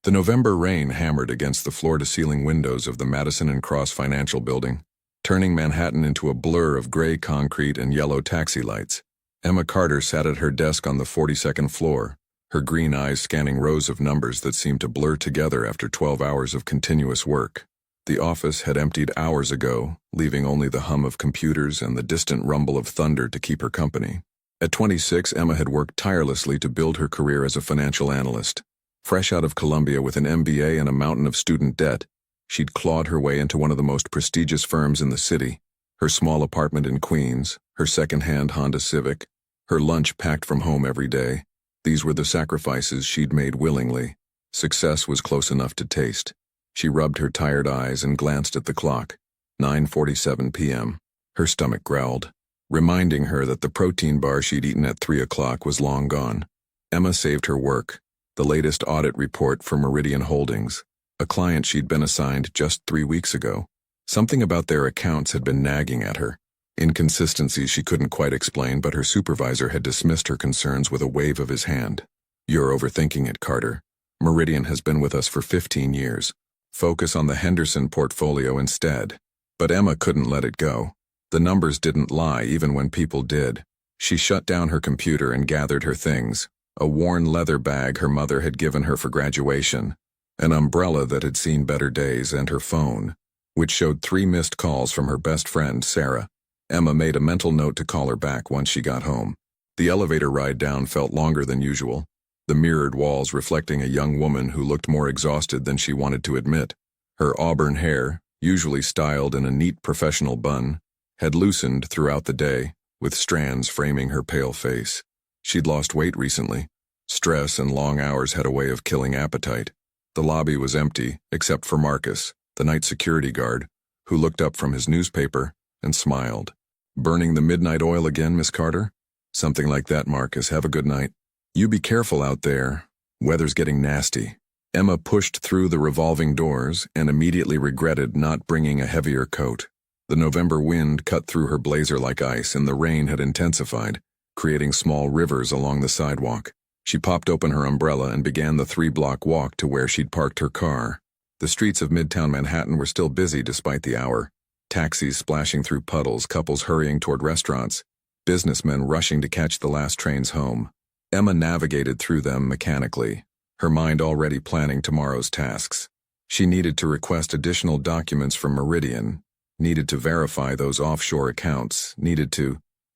The November rain hammered against the floor-to-ceiling windows of the Madison and Cross Financial Building, turning Manhattan into a blur of gray concrete and yellow taxi lights. Emma Carter sat at her desk on the 42nd floor, her green eyes scanning rows of numbers that seemed to blur together after 12 hours of continuous work. The office had emptied hours ago, leaving only the hum of computers and the distant rumble of thunder to keep her company. At 26, Emma had worked tirelessly to build her career as a financial analyst. Fresh out of Columbia with an MBA and a mountain of student debt, she'd clawed her way into one of the most prestigious firms in the city. Her small apartment in Queens, her second-hand Honda Civic, her lunch packed from home every day. These were the sacrifices she'd made willingly. Success was close enough to taste. She rubbed her tired eyes and glanced at the clock. 9:47 p.m. Her stomach growled, reminding her that the protein bar she'd eaten at 3 o'clock was long gone. Emma saved her work. The latest audit report from Meridian Holdings, a client she'd been assigned just 3 weeks ago. Something about their accounts had been nagging at her. Inconsistencies she couldn't quite explain, but her supervisor had dismissed her concerns with a wave of his hand. "You're overthinking it, Carter. Meridian has been with us for 15 years. Focus on the Henderson portfolio instead." But Emma couldn't let it go. The numbers didn't lie even when people did. She shut down her computer and gathered her things. A worn leather bag her mother had given her for graduation, an umbrella that had seen better days, and her phone, which showed 3 missed calls from her best friend, Sarah. Emma made a mental note to call her back once she got home. The elevator ride down felt longer than usual, the mirrored walls reflecting a young woman who looked more exhausted than she wanted to admit. Her auburn hair, usually styled in a neat professional bun, had loosened throughout the day, with strands framing her pale face. She'd lost weight recently. Stress and long hours had a way of killing appetite. The lobby was empty, except for Marcus, the night security guard, who looked up from his newspaper and smiled. "Burning the midnight oil again, Miss Carter?" "Something like that, Marcus. Have a good night." "You be careful out there. Weather's getting nasty." Emma pushed through the revolving doors and immediately regretted not bringing a heavier coat. The November wind cut through her blazer like ice, and the rain had intensified, creating small rivers along the sidewalk. She popped open her umbrella and began the 3-block walk to where she'd parked her car. The streets of Midtown Manhattan were still busy despite the hour. Taxis splashing through puddles, couples hurrying toward restaurants, businessmen rushing to catch the last trains home. Emma navigated through them mechanically, her mind already planning tomorrow's tasks. She needed to request additional documents from Meridian, needed to verify those offshore accounts,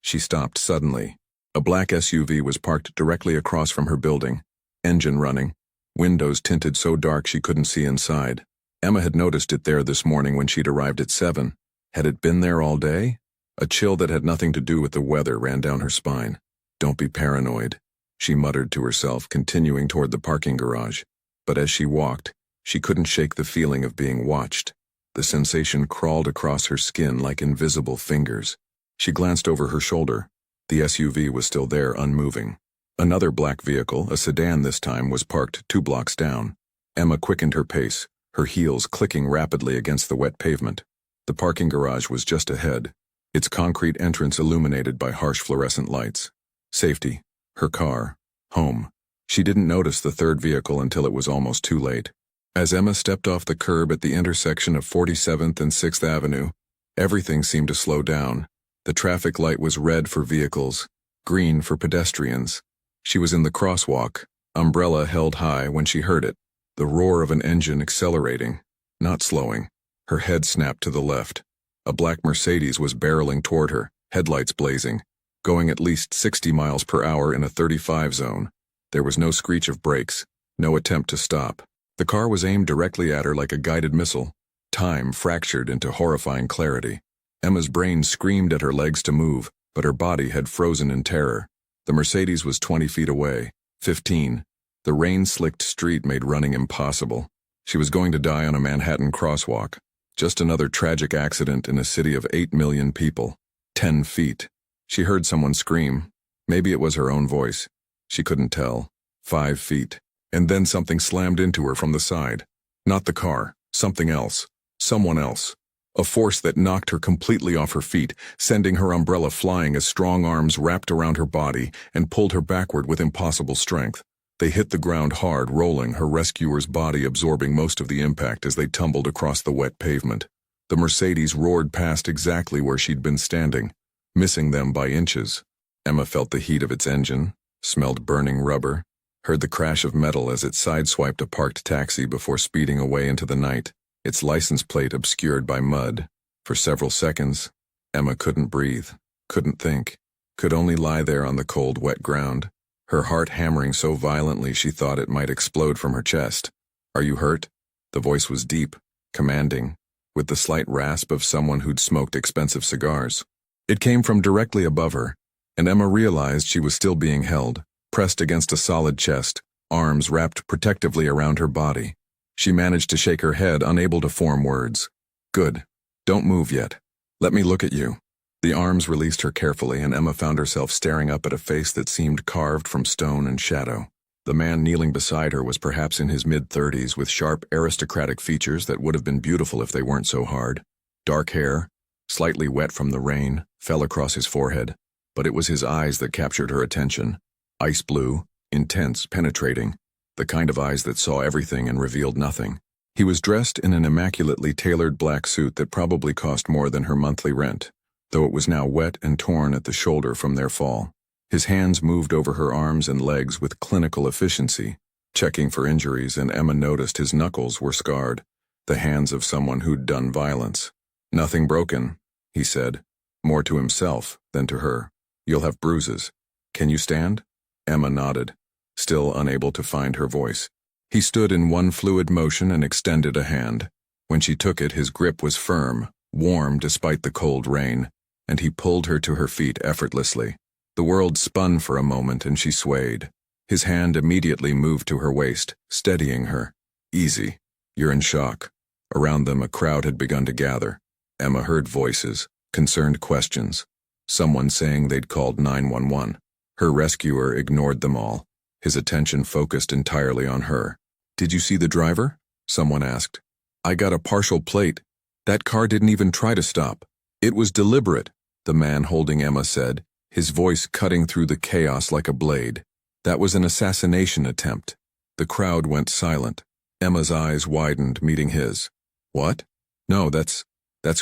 She stopped suddenly. A black SUV was parked directly across from her building, engine running, windows tinted so dark she couldn't see inside. Emma had noticed it there this morning when she'd arrived at 7. Had it been there all day? A chill that had nothing to do with the weather ran down her spine. "Don't be paranoid," she muttered to herself, continuing toward the parking garage. But as she walked, she couldn't shake the feeling of being watched. The sensation crawled across her skin like invisible fingers. She glanced over her shoulder. The SUV was still there, unmoving. Another black vehicle, a sedan this time, was parked 2 blocks down. Emma quickened her pace, her heels clicking rapidly against the wet pavement. The parking garage was just ahead, its concrete entrance illuminated by harsh fluorescent lights. Safety, her car, home. She didn't notice the third vehicle until it was almost too late. As Emma stepped off the curb at the intersection of 47th and 6th Avenue, everything seemed to slow down. The traffic light was red for vehicles, green for pedestrians. She was in the crosswalk, umbrella held high, when she heard it, the roar of an engine accelerating, not slowing. Her head snapped to the left. A black Mercedes was barreling toward her, headlights blazing, going at least 60 miles per hour in a 35 zone. There was no screech of brakes, no attempt to stop. The car was aimed directly at her like a guided missile. Time fractured into horrifying clarity. Emma's brain screamed at her legs to move, but her body had frozen in terror. The Mercedes was 20 feet away, 15. The rain-slicked street made running impossible. She was going to die on a Manhattan crosswalk. Just another tragic accident in a city of 8 million people. 10 feet. She heard someone scream. Maybe it was her own voice. She couldn't tell. 5 feet. And then something slammed into her from the side. Not the car. Something else. Someone else. A force that knocked her completely off her feet, sending her umbrella flying as strong arms wrapped around her body and pulled her backward with impossible strength. They hit the ground hard, rolling, her rescuer's body absorbing most of the impact as they tumbled across the wet pavement. The Mercedes roared past exactly where she'd been standing, missing them by inches. Emma felt the heat of its engine, smelled burning rubber, heard the crash of metal as it sideswiped a parked taxi before speeding away into the night, its license plate obscured by mud. For several seconds, Emma couldn't breathe, couldn't think, could only lie there on the cold, wet ground, her heart hammering so violently she thought it might explode from her chest. "Are you hurt?" The voice was deep, commanding, with the slight rasp of someone who'd smoked expensive cigars. It came from directly above her, and Emma realized she was still being held, pressed against a solid chest, arms wrapped protectively around her body. She managed to shake her head, unable to form words. "Good. Don't move yet. Let me look at you." The arms released her carefully, and Emma found herself staring up at a face that seemed carved from stone and shadow. The man kneeling beside her was perhaps in his mid-30s, with sharp, aristocratic features that would have been beautiful if they weren't so hard. Dark hair, slightly wet from the rain, fell across his forehead, but it was his eyes that captured her attention. Ice blue, intense, penetrating, the kind of eyes that saw everything and revealed nothing. He was dressed in an immaculately tailored black suit that probably cost more than her monthly rent, though it was now wet and torn at the shoulder from their fall. His hands moved over her arms and legs with clinical efficiency, checking for injuries, and Emma noticed his knuckles were scarred, the hands of someone who'd done violence. "Nothing broken," he said, more to himself than to her. "You'll have bruises. Can you stand?" Emma nodded, still unable to find her voice. He stood in one fluid motion and extended a hand. When she took it, his grip was firm, warm despite the cold rain, and he pulled her to her feet effortlessly. The world spun for a moment and she swayed. His hand immediately moved to her waist, steadying her. "Easy. You're in shock." Around them a crowd had begun to gather. Emma heard voices, concerned questions. Someone saying they'd called 911. Her rescuer ignored them all, his attention focused entirely on her. "Did you see the driver?" someone asked. "I got a partial plate. That car didn't even try to stop. It was deliberate," the man holding Emma said, his voice cutting through the chaos like a blade. "That was an assassination attempt." The crowd went silent. Emma's eyes widened, meeting his. "What? No, that's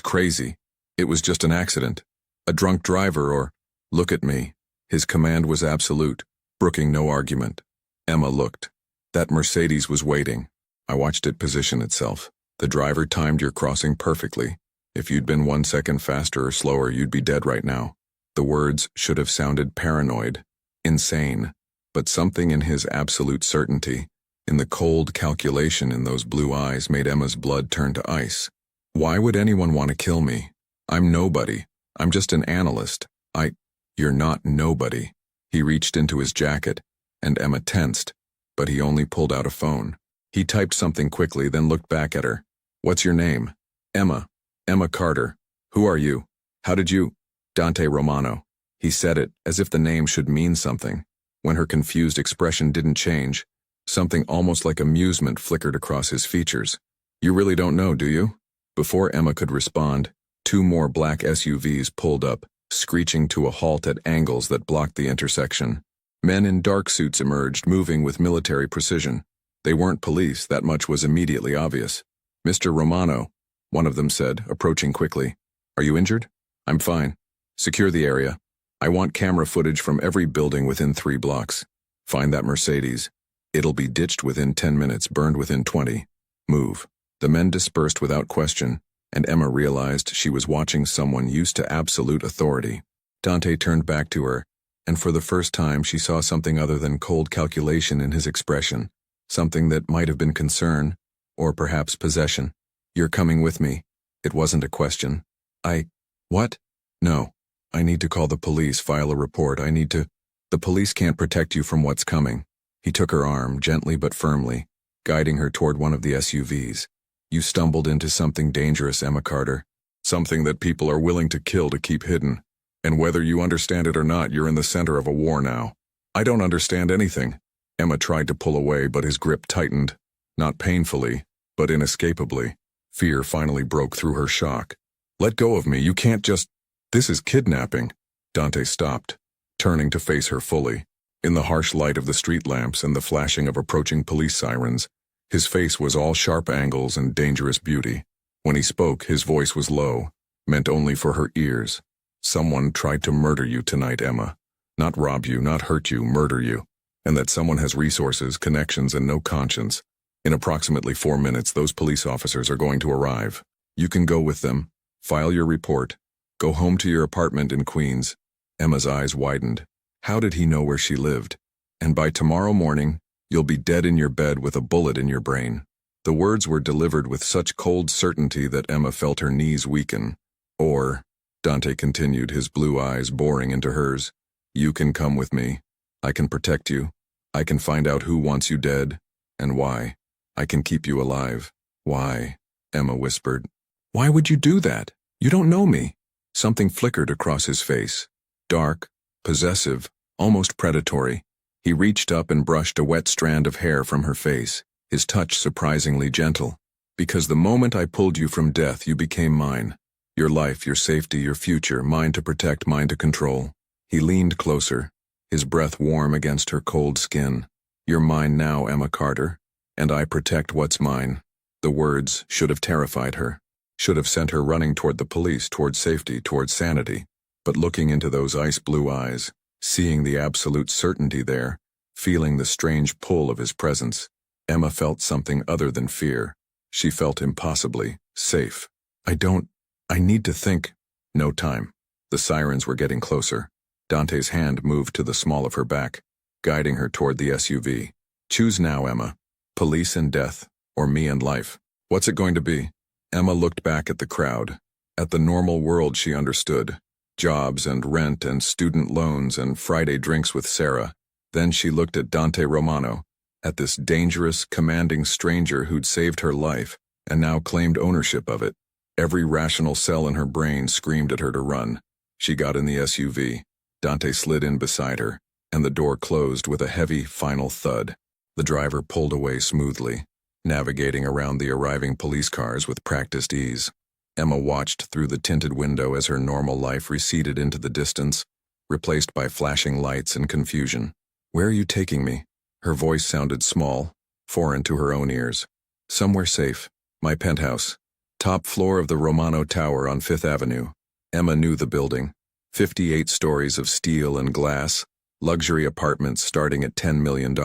crazy. It was just an accident. A drunk driver or—" "Look at me." His command was absolute, brooking no argument. Emma looked. That Mercedes was waiting. I watched it position itself. The driver timed your crossing perfectly. If you'd been 1 second faster or slower, you'd be dead right now. The words should have sounded paranoid, insane, but something in his absolute certainty, in the cold calculation in those blue eyes, made Emma's blood turn to ice. "Why would anyone want to kill me? I'm nobody. I'm just an analyst. You're not nobody." He reached into his jacket, and Emma tensed, but he only pulled out a phone. He typed something quickly, then looked back at her. "What's your name?" "Emma. Emma Carter. Who are you? How did you—" "Dante Romano." He said it as if the name should mean something. When her confused expression didn't change, something almost like amusement flickered across his features. "You really don't know, do you?" Before Emma could respond, 2 more black SUVs pulled up, screeching to a halt at angles that blocked the intersection. Men in dark suits emerged, moving with military precision. They weren't police, that much was immediately obvious. "Mr. Romano," one of them said, approaching quickly. "Are you injured?" "I'm fine. Secure the area. I want camera footage from every building within 3 blocks. Find that Mercedes. It'll be ditched within 10 minutes, burned within 20. Move." The men dispersed without question, and Emma realized she was watching someone used to absolute authority. Dante turned back to her, and for the first time she saw something other than cold calculation in his expression, something that might have been concern, or perhaps possession. "You're coming with me." It wasn't a question. What? "No. I need to call the police, file a report. I need to—" "The police can't protect you from what's coming." He took her arm, gently but firmly, guiding her toward one of the SUVs. "You stumbled into something dangerous, Emma Carter. Something that people are willing to kill to keep hidden. And whether you understand it or not, you're in the center of a war now." "I don't understand anything." Emma tried to pull away, but his grip tightened. Not painfully, but inescapably. Fear finally broke through her shock. "Let go of me. You can't just—" "This is kidnapping." Dante stopped, turning to face her fully. In the harsh light of the street lamps and the flashing of approaching police sirens, his face was all sharp angles and dangerous beauty. When he spoke, his voice was low, meant only for her ears. Someone tried to murder you tonight, Emma. Not rob you, not hurt you, murder you. And that someone has resources, connections, and no conscience. In approximately 4 minutes, those police officers are going to arrive. You can go with them, file your report, go home to your apartment in Queens. Emma's eyes widened. How did he know where she lived? And by tomorrow morning, you'll be dead in your bed with a bullet in your brain. The words were delivered with such cold certainty that Emma felt her knees weaken. Or, Dante continued, his blue eyes boring into hers, you can come with me. I can protect you. I can find out who wants you dead, and why. I can keep you alive. Why? Emma whispered. Why would you do that? You don't know me. Something flickered across his face. Dark, possessive, almost predatory. He reached up and brushed a wet strand of hair from her face, his touch surprisingly gentle. Because the moment I pulled you from death, you became mine. Your life, your safety, your future, mine to protect, mine to control. He leaned closer, his breath warm against her cold skin. You're mine now, Emma Carter, and I protect what's mine. The words should have terrified her, should have sent her running toward the police, toward safety, toward sanity. But looking into those ice-blue eyes, seeing the absolute certainty there, feeling the strange pull of his presence, Emma felt something other than fear. She felt impossibly safe. I need to think. No time. The sirens were getting closer. Dante's hand moved to the small of her back, guiding her toward the SUV. Choose now, Emma. Police and death, or me and life. What's it going to be? Emma looked back at the crowd, at the normal world she understood. Jobs and rent and student loans and Friday drinks with Sarah. Then she looked at Dante Romano, at this dangerous, commanding stranger who'd saved her life and now claimed ownership of it. Every rational cell in her brain screamed at her to run. She got in the SUV. Dante slid in beside her, and the door closed with a heavy, final thud. The driver pulled away smoothly, navigating around the arriving police cars with practiced ease. Emma watched through the tinted window as her normal life receded into the distance, replaced by flashing lights and confusion. Where are you taking me? Her voice sounded small, foreign to her own ears. Somewhere safe. My penthouse. Top floor of the Romano Tower on 5th Avenue. Emma knew the building. 58 stories of steel and glass, luxury apartments starting at $10 million.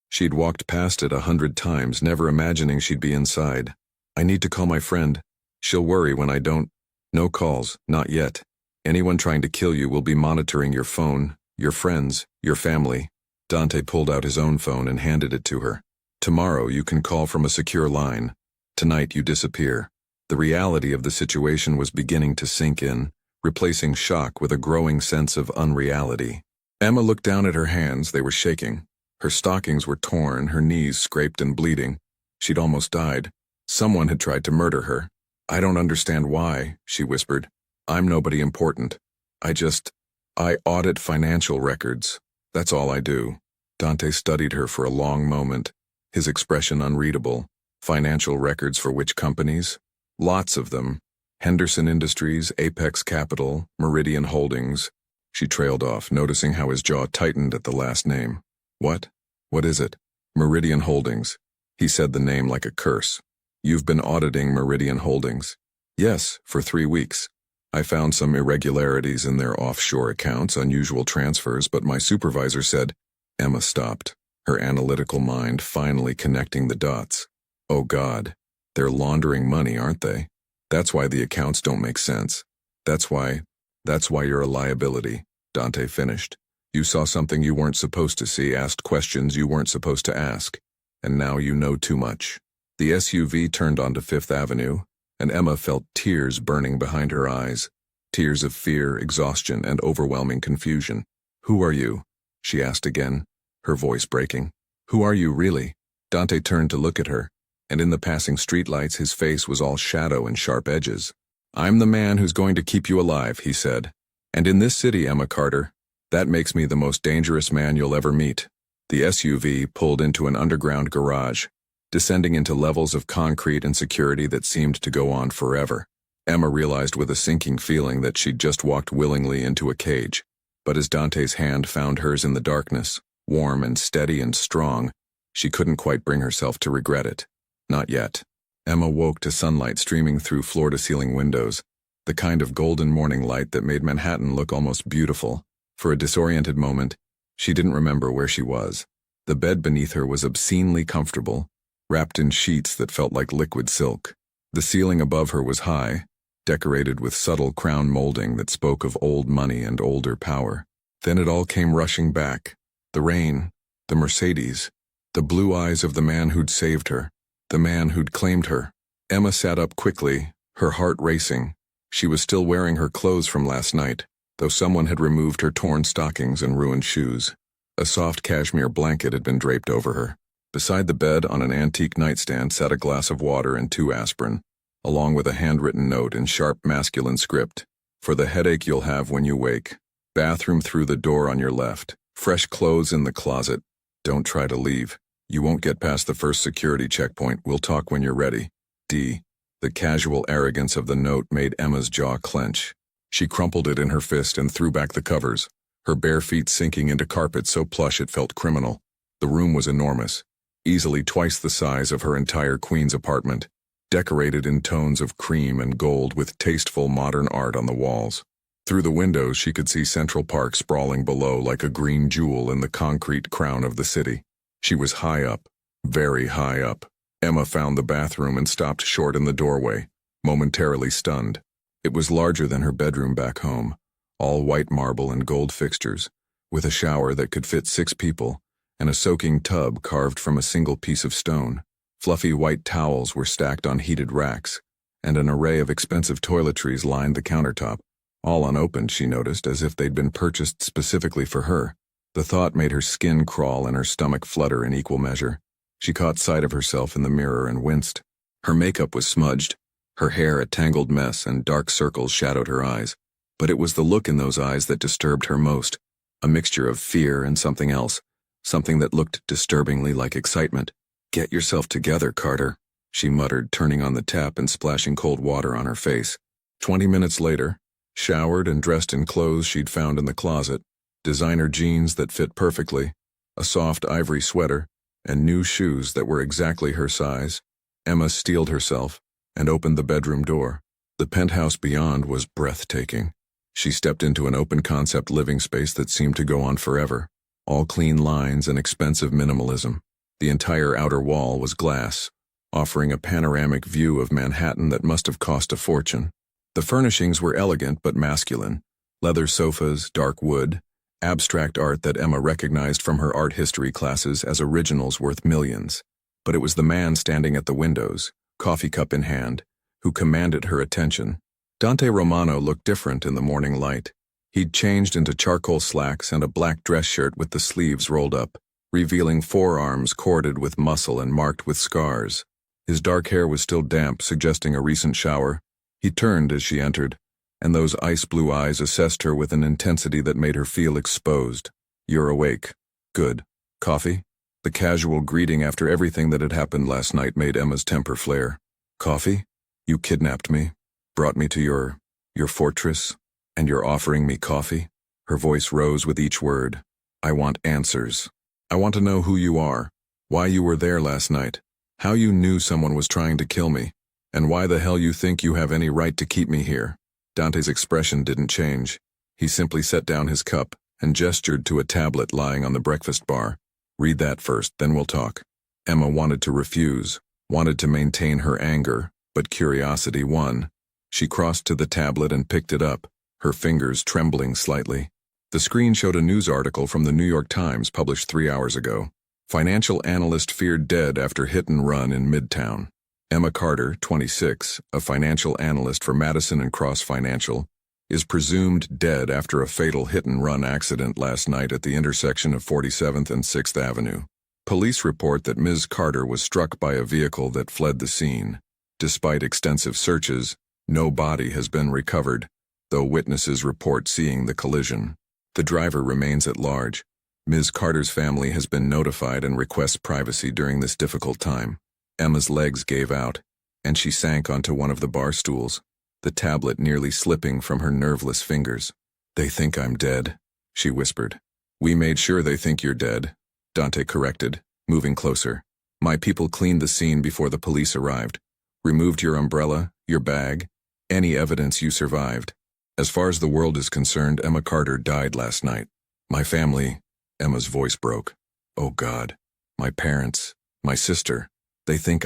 She'd walked past it 100 times, never imagining she'd be inside. I need to call my friend. She'll worry when I don't. No calls, not yet. Anyone trying to kill you will be monitoring your phone, your friends, your family. Dante pulled out his own phone and handed it to her. Tomorrow you can call from a secure line. Tonight you disappear. The reality of the situation was beginning to sink in, replacing shock with a growing sense of unreality. Emma looked down at her hands. They were shaking. Her stockings were torn, her knees scraped and bleeding. She'd almost died. Someone had tried to murder her. I don't understand why, she whispered. I'm nobody important. I audit financial records. That's all I do. Dante studied her for a long moment, his expression unreadable. Financial records for which companies? Lots of them. Henderson Industries, Apex Capital, Meridian Holdings. She trailed off, noticing how his jaw tightened at the last name. What? What is it? Meridian Holdings. He said the name like a curse. You've been auditing Meridian Holdings. Yes, for 3 weeks. I found some irregularities in their offshore accounts, unusual transfers, but my supervisor said. Emma stopped, her analytical mind finally connecting the dots. Oh God, they're laundering money, aren't they? That's why the accounts don't make sense. That's why you're a liability, Dante finished. You saw something you weren't supposed to see, asked questions you weren't supposed to ask, and now you know too much. The SUV turned onto 5th Avenue, and Emma felt tears burning behind her eyes, tears of fear, exhaustion, and overwhelming confusion. Who are you? She asked again, her voice breaking. Who are you, really? Dante turned to look at her, and in the passing streetlights his face was all shadow and sharp edges. I'm the man who's going to keep you alive, he said. And in this city, Emma Carter, that makes me the most dangerous man you'll ever meet. The SUV pulled into an underground garage, descending into levels of concrete and security that seemed to go on forever. Emma realized with a sinking feeling that she'd just walked willingly into a cage. But as Dante's hand found hers in the darkness, warm and steady and strong, she couldn't quite bring herself to regret it. Not yet. Emma woke to sunlight streaming through floor-to-ceiling windows, the kind of golden morning light that made Manhattan look almost beautiful. For a disoriented moment, she didn't remember where she was. The bed beneath her was obscenely comfortable, wrapped in sheets that felt like liquid silk. The ceiling above her was high, decorated with subtle crown molding that spoke of old money and older power. Then it all came rushing back. The rain, the Mercedes, the blue eyes of the man who'd saved her, the man who'd claimed her. Emma sat up quickly, her heart racing. She was still wearing her clothes from last night, though someone had removed her torn stockings and ruined shoes. A soft cashmere blanket had been draped over her. Beside the bed on an antique nightstand sat a glass of water and 2 aspirin, along with a handwritten note in sharp masculine script. For the headache you'll have when you wake. Bathroom through the door on your left. Fresh clothes in the closet. Don't try to leave. You won't get past the first security checkpoint. We'll talk when you're ready. D. The casual arrogance of the note made Emma's jaw clench. She crumpled it in her fist and threw back the covers, her bare feet sinking into carpet so plush it felt criminal. The room was enormous, easily twice the size of her entire Queen's apartment, decorated in tones of cream and gold with tasteful modern art on the walls. Through the windows she could see Central Park sprawling below like a green jewel in the concrete crown of the city. She was high up, very high up. Emma found the bathroom and stopped short in the doorway, momentarily stunned. It was larger than her bedroom back home, all white marble and gold fixtures, with a shower that could fit 6 people, and a soaking tub carved from a single piece of stone. Fluffy white towels were stacked on heated racks, and an array of expensive toiletries lined the countertop, all unopened, she noticed, as if they'd been purchased specifically for her. The thought made her skin crawl and her stomach flutter in equal measure. She caught sight of herself in the mirror and winced. Her makeup was smudged, her hair a tangled mess, and dark circles shadowed her eyes. But it was the look in those eyes that disturbed her most, a mixture of fear and something else, something that looked disturbingly like excitement. "Get yourself together, Carter," she muttered, turning on the tap and splashing cold water on her face. 20 minutes later, showered and dressed in clothes she'd found in the closet, designer jeans that fit perfectly, a soft ivory sweater, and new shoes that were exactly her size, Emma steeled herself and opened the bedroom door. The penthouse beyond was breathtaking. She stepped into an open-concept living space that seemed to go on forever, all clean lines and expensive minimalism. The entire outer wall was glass, offering a panoramic view of Manhattan that must have cost a fortune. The furnishings were elegant but masculine: leather sofas, dark wood, abstract art that Emma recognized from her art history classes as originals worth millions. But it was the man standing at the windows, coffee cup in hand, who commanded her attention. Dante Romano looked different in the morning light. He'd changed into charcoal slacks and a black dress shirt with the sleeves rolled up, revealing forearms corded with muscle and marked with scars. His dark hair was still damp, suggesting a recent shower. He turned as she entered, and those ice-blue eyes assessed her with an intensity that made her feel exposed. "You're awake. Good. Coffee?" The casual greeting after everything that had happened last night made Emma's temper flare. "Coffee? You kidnapped me, brought me to your fortress, and you're offering me coffee?" Her voice rose with each word. "I want answers. I want to know who you are, why you were there last night, how you knew someone was trying to kill me, and why the hell you think you have any right to keep me here." Dante's expression didn't change. He simply set down his cup and gestured to a tablet lying on the breakfast bar. "Read that first, then we'll talk." Emma wanted to refuse, wanted to maintain her anger, but curiosity won. She crossed to the tablet and picked it up, her fingers trembling slightly. The screen showed a news article from the New York Times published 3 hours ago. Financial analyst feared dead after hit and run in Midtown. Emma Carter, 26, a financial analyst for Madison and Cross Financial, is presumed dead after a fatal hit-and-run accident last night at the intersection of 47th and 6th Avenue. Police report that Ms. Carter was struck by a vehicle that fled the scene. Despite extensive searches, no body has been recovered, though witnesses report seeing the collision. The driver remains at large. Ms. Carter's family has been notified and requests privacy during this difficult time. Emma's legs gave out, and she sank onto one of the bar stools, the tablet nearly slipping from her nerveless fingers. "They think I'm dead. she whispered. We made sure they think you're dead, Dante corrected, moving closer. My people cleaned the scene before the police arrived. Removed your umbrella, your bag, any evidence you survived. As far as the world is concerned, Emma Carter died last night. My family, Emma's voice broke. Oh God, my parents, my sister, they think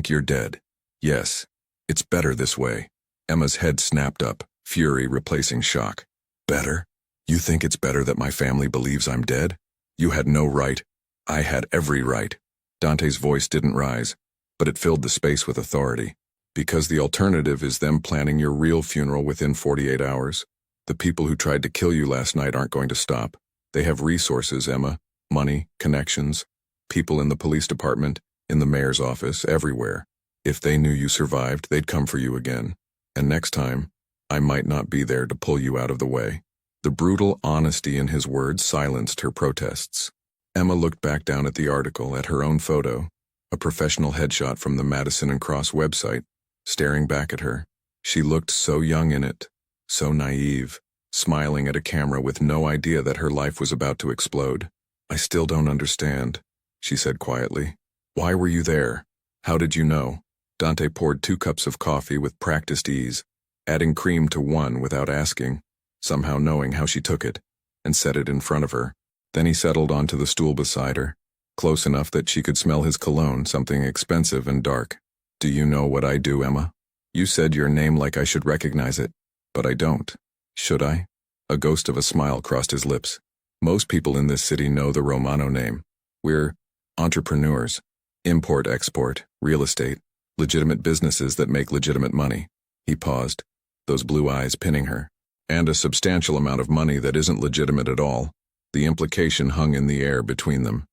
you're dead. Yes, it's better this way. Emma's head snapped up, fury replacing shock. Better? You think it's better that my family believes I'm dead? You had no right. I had every right. Dante's voice didn't rise, but it filled the space with authority. Because the alternative is them planning your real funeral within 48 hours. The people who tried to kill you last night aren't going to stop. They have resources, Emma, money, connections, people in the police department, in the mayor's office, everywhere. If they knew you survived, they'd come for you again. And next time, I might not be there to pull you out of the way. The brutal honesty in his words silenced her protests. Emma looked back down at the article, at her own photo, a professional headshot from the Madison and Cross website, staring back at her. She looked so young in it, so naive, smiling at a camera with no idea that her life was about to explode. I still don't understand, she said quietly. Why were you there? How did you know? Dante poured 2 cups of coffee with practiced ease, adding cream to one without asking, somehow knowing how she took it, and set it in front of her. Then he settled onto the stool beside her, close enough that she could smell his cologne, something expensive and dark. Do you know what I do, Emma? You said your name like I should recognize it, but I don't. Should I? A ghost of a smile crossed his lips. Most people in this city know the Romano name. We're entrepreneurs. Import-export, real estate, legitimate businesses that make legitimate money. He paused, those blue eyes pinning her. And a substantial amount of money that isn't legitimate at all. The implication hung in the air between them.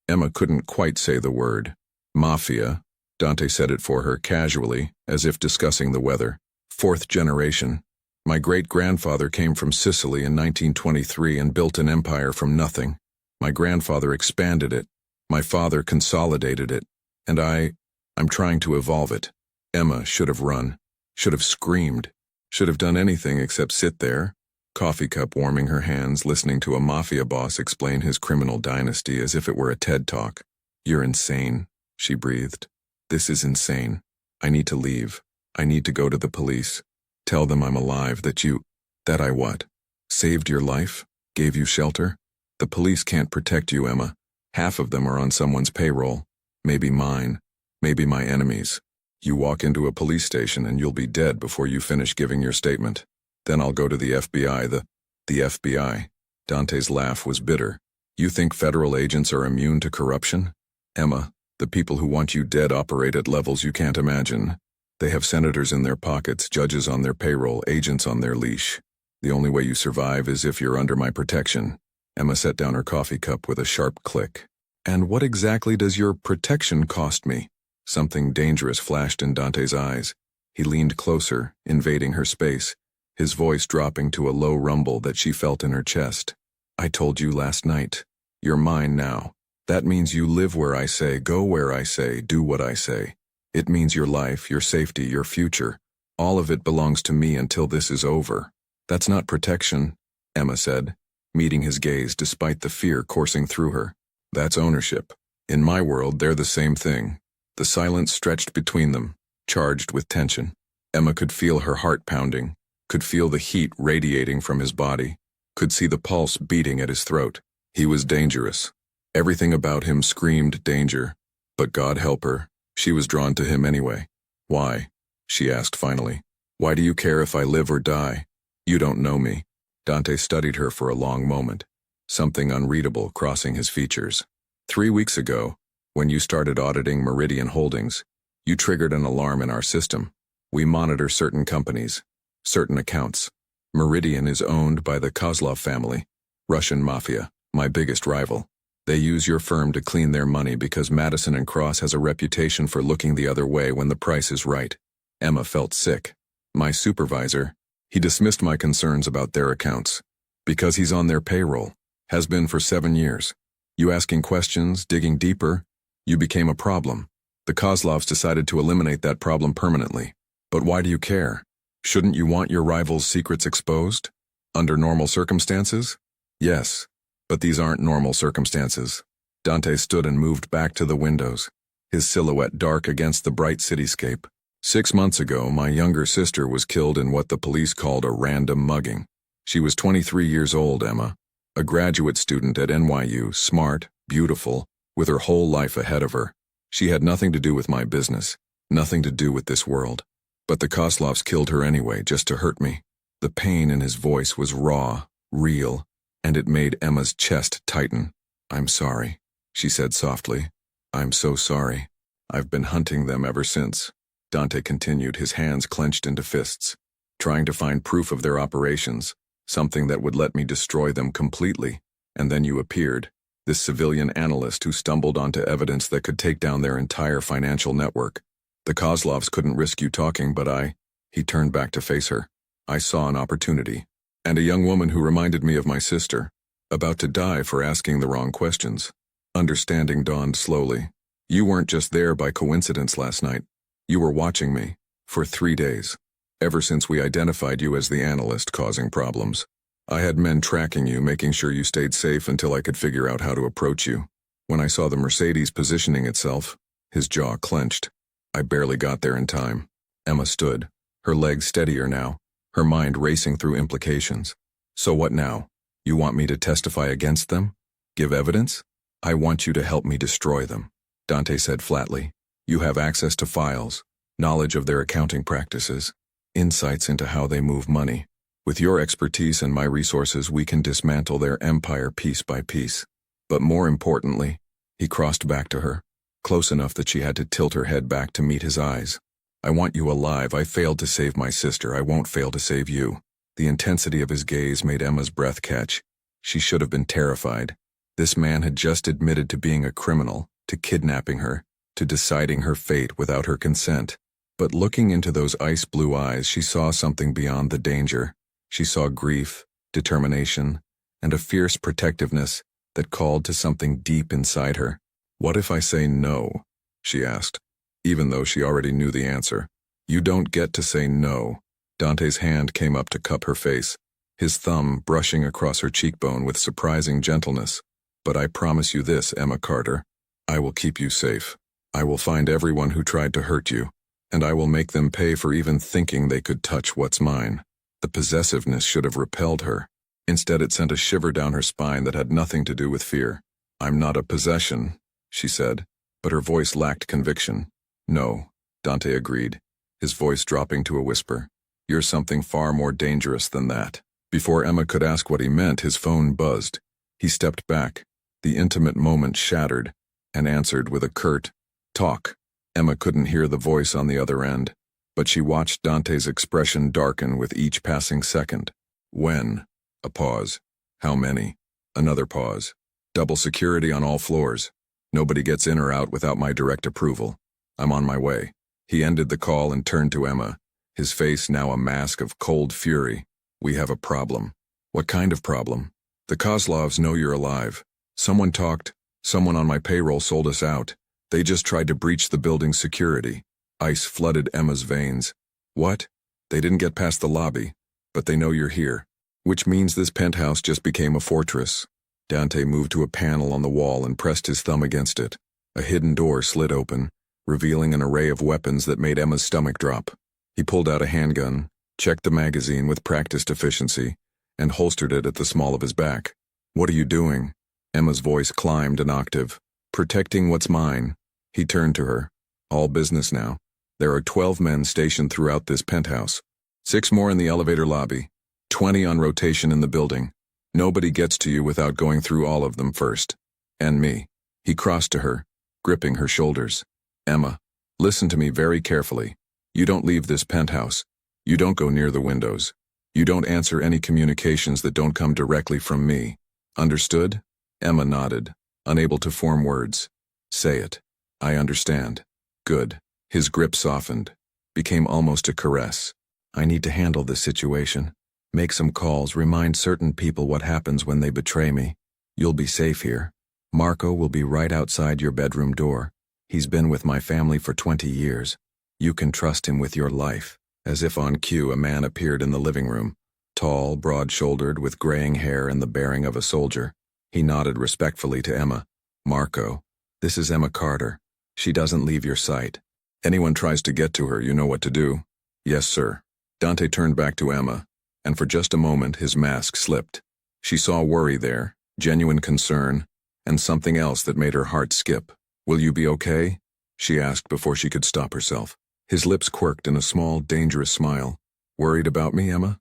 Emma couldn't quite say the word. Mafia. Dante said it for her casually, as if discussing the weather. 4th generation. My great-grandfather came from Sicily in 1923 and built an empire from nothing. My grandfather expanded it. My father consolidated it. And I'm trying to evolve it. Emma should have run. Should have screamed. Should have done anything except sit there, coffee cup warming her hands, listening to a mafia boss explain his criminal dynasty as if it were a TED Talk. You're insane, she breathed. This is insane. I need to leave. I need to go to the police. Tell them I'm alive, that I what? Saved your life? Gave you shelter? The police can't protect you, Emma. Half of them are on someone's payroll. Maybe mine. Maybe my enemies. You walk into a police station and you'll be dead before you finish giving your statement. Then I'll go to the FBI, the FBI. Dante's laugh was bitter. You think federal agents are immune to corruption? Emma, the people who want you dead operate at levels you can't imagine. They have senators in their pockets, judges on their payroll, agents on their leash. The only way you survive is if you're under my protection. Emma set down her coffee cup with a sharp click. And what exactly does your protection cost me? Something dangerous flashed in Dante's eyes. He leaned closer, invading her space, his voice dropping to a low rumble that she felt in her chest. I told you last night. You're mine now. That means you live where I say, go where I say, do what I say. It means your life, your safety, your future. All of it belongs to me until this is over. That's not protection, Emma said, meeting his gaze despite the fear coursing through her. That's ownership. In my world, they're the same thing. The silence stretched between them, charged with tension. Emma could feel her heart pounding, could feel the heat radiating from his body, could see the pulse beating at his throat. He was dangerous. Everything about him screamed danger. But God help her, she was drawn to him anyway. Why? She asked finally. Why do you care if I live or die? You don't know me. Dante studied her for a long moment, something unreadable crossing his features. 3 weeks ago, when you started auditing Meridian Holdings, you triggered an alarm in our system. We monitor certain companies, certain accounts. Meridian is owned by the Kozlov family, Russian Mafia, my biggest rival. They use your firm to clean their money because Madison and Cross has a reputation for looking the other way when the price is right. Emma felt sick. My supervisor, he dismissed my concerns about their accounts. Because he's on their payroll, has been for 7 years. You asking questions, digging deeper, you became a problem. The Kozlovs decided to eliminate that problem permanently. But why do you care? Shouldn't you want your rival's secrets exposed? Under normal circumstances? Yes, but these aren't normal circumstances. Dante stood and moved back to the windows, his silhouette dark against the bright cityscape. 6 months ago, my younger sister was killed in what the police called a random mugging. She was 23 years old, Emma, a graduate student at NYU, smart, beautiful, with her whole life ahead of her. She had nothing to do with my business, nothing to do with this world. But the Kozlovs killed her anyway, just to hurt me. The pain in his voice was raw, real, and it made Emma's chest tighten. I'm sorry, she said softly. I'm so sorry. I've been hunting them ever since. Dante continued, his hands clenched into fists, trying to find proof of their operations, something that would let me destroy them completely. And then you appeared, this civilian analyst who stumbled onto evidence that could take down their entire financial network. The Kozlovs couldn't risk you talking, but he turned back to face her. I saw an opportunity, and a young woman who reminded me of my sister, about to die for asking the wrong questions. Understanding dawned slowly. You weren't just there by coincidence last night. You were watching me, for 3 days, ever since we identified you as the analyst causing problems. I had men tracking you, making sure you stayed safe until I could figure out how to approach you. When I saw the Mercedes positioning itself, his jaw clenched. I barely got there in time. Emma stood, her legs steadier now, her mind racing through implications. So what now? You want me to testify against them? Give evidence? I want you to help me destroy them, Dante said flatly. You have access to files, knowledge of their accounting practices, insights into how they move money. With your expertise and my resources, we can dismantle their empire piece by piece. But more importantly, he crossed back to her, close enough that she had to tilt her head back to meet his eyes. I want you alive. I failed to save my sister. I won't fail to save you. The intensity of his gaze made Emma's breath catch. She should have been terrified. This man had just admitted to being a criminal, to kidnapping her, to deciding her fate without her consent. But looking into those ice-blue eyes, she saw something beyond the danger. She saw grief, determination, and a fierce protectiveness that called to something deep inside her. What if I say no? She asked, even though she already knew the answer. You don't get to say no. Dante's hand came up to cup her face, his thumb brushing across her cheekbone with surprising gentleness. But I promise you this, Emma Carter. I will keep you safe. I will find everyone who tried to hurt you, and I will make them pay for even thinking they could touch what's mine. The possessiveness should have repelled her. Instead, it sent a shiver down her spine that had nothing to do with fear. I'm not a possession, she said, but her voice lacked conviction. No, Dante agreed, his voice dropping to a whisper. You're something far more dangerous than that. Before Emma could ask what he meant, his phone buzzed. He stepped back, the intimate moment shattered, and answered with a curt, "Talk." Emma couldn't hear the voice on the other end, but she watched Dante's expression darken with each passing second. When? A pause. How many? Another pause. Double security on all floors. Nobody gets in or out without my direct approval. I'm on my way. He ended the call and turned to Emma, his face now a mask of cold fury. We have a problem. What kind of problem? The Kozlovs know you're alive. Someone talked. Someone on my payroll sold us out. They just tried to breach the building's security. Ice flooded Emma's veins. What? They didn't get past the lobby, but they know you're here. Which means this penthouse just became a fortress. Dante moved to a panel on the wall and pressed his thumb against it. A hidden door slid open, revealing an array of weapons that made Emma's stomach drop. He pulled out a handgun, checked the magazine with practiced efficiency, and holstered it at the small of his back. What are you doing? Emma's voice climbed an octave. Protecting what's mine. He turned to her. All business now. There are 12 men stationed throughout this penthouse. 6 more in the elevator lobby. 20 on rotation in the building. Nobody gets to you without going through all of them first. And me. He crossed to her, gripping her shoulders. Emma, listen to me very carefully. You don't leave this penthouse. You don't go near the windows. You don't answer any communications that don't come directly from me. Understood? Emma nodded, unable to form words. Say it. I understand. Good. His grip softened, became almost a caress. I need to handle this situation. Make some calls, remind certain people what happens when they betray me. You'll be safe here. Marco will be right outside your bedroom door. He's been with my family for 20 years. You can trust him with your life. As if on cue, a man appeared in the living room, Tall, broad-shouldered, with graying hair and the bearing of a soldier. He nodded respectfully to Emma. "Marco, this is Emma Carter. She doesn't leave your sight. Anyone tries to get to her, you know what to do." "Yes, sir." Dante turned back to Emma, and for just a moment his mask slipped. She saw worry there, genuine concern, and something else that made her heart skip. "Will you be okay?" she asked before she could stop herself. His lips quirked in a small, dangerous smile. "Worried about me, Emma?"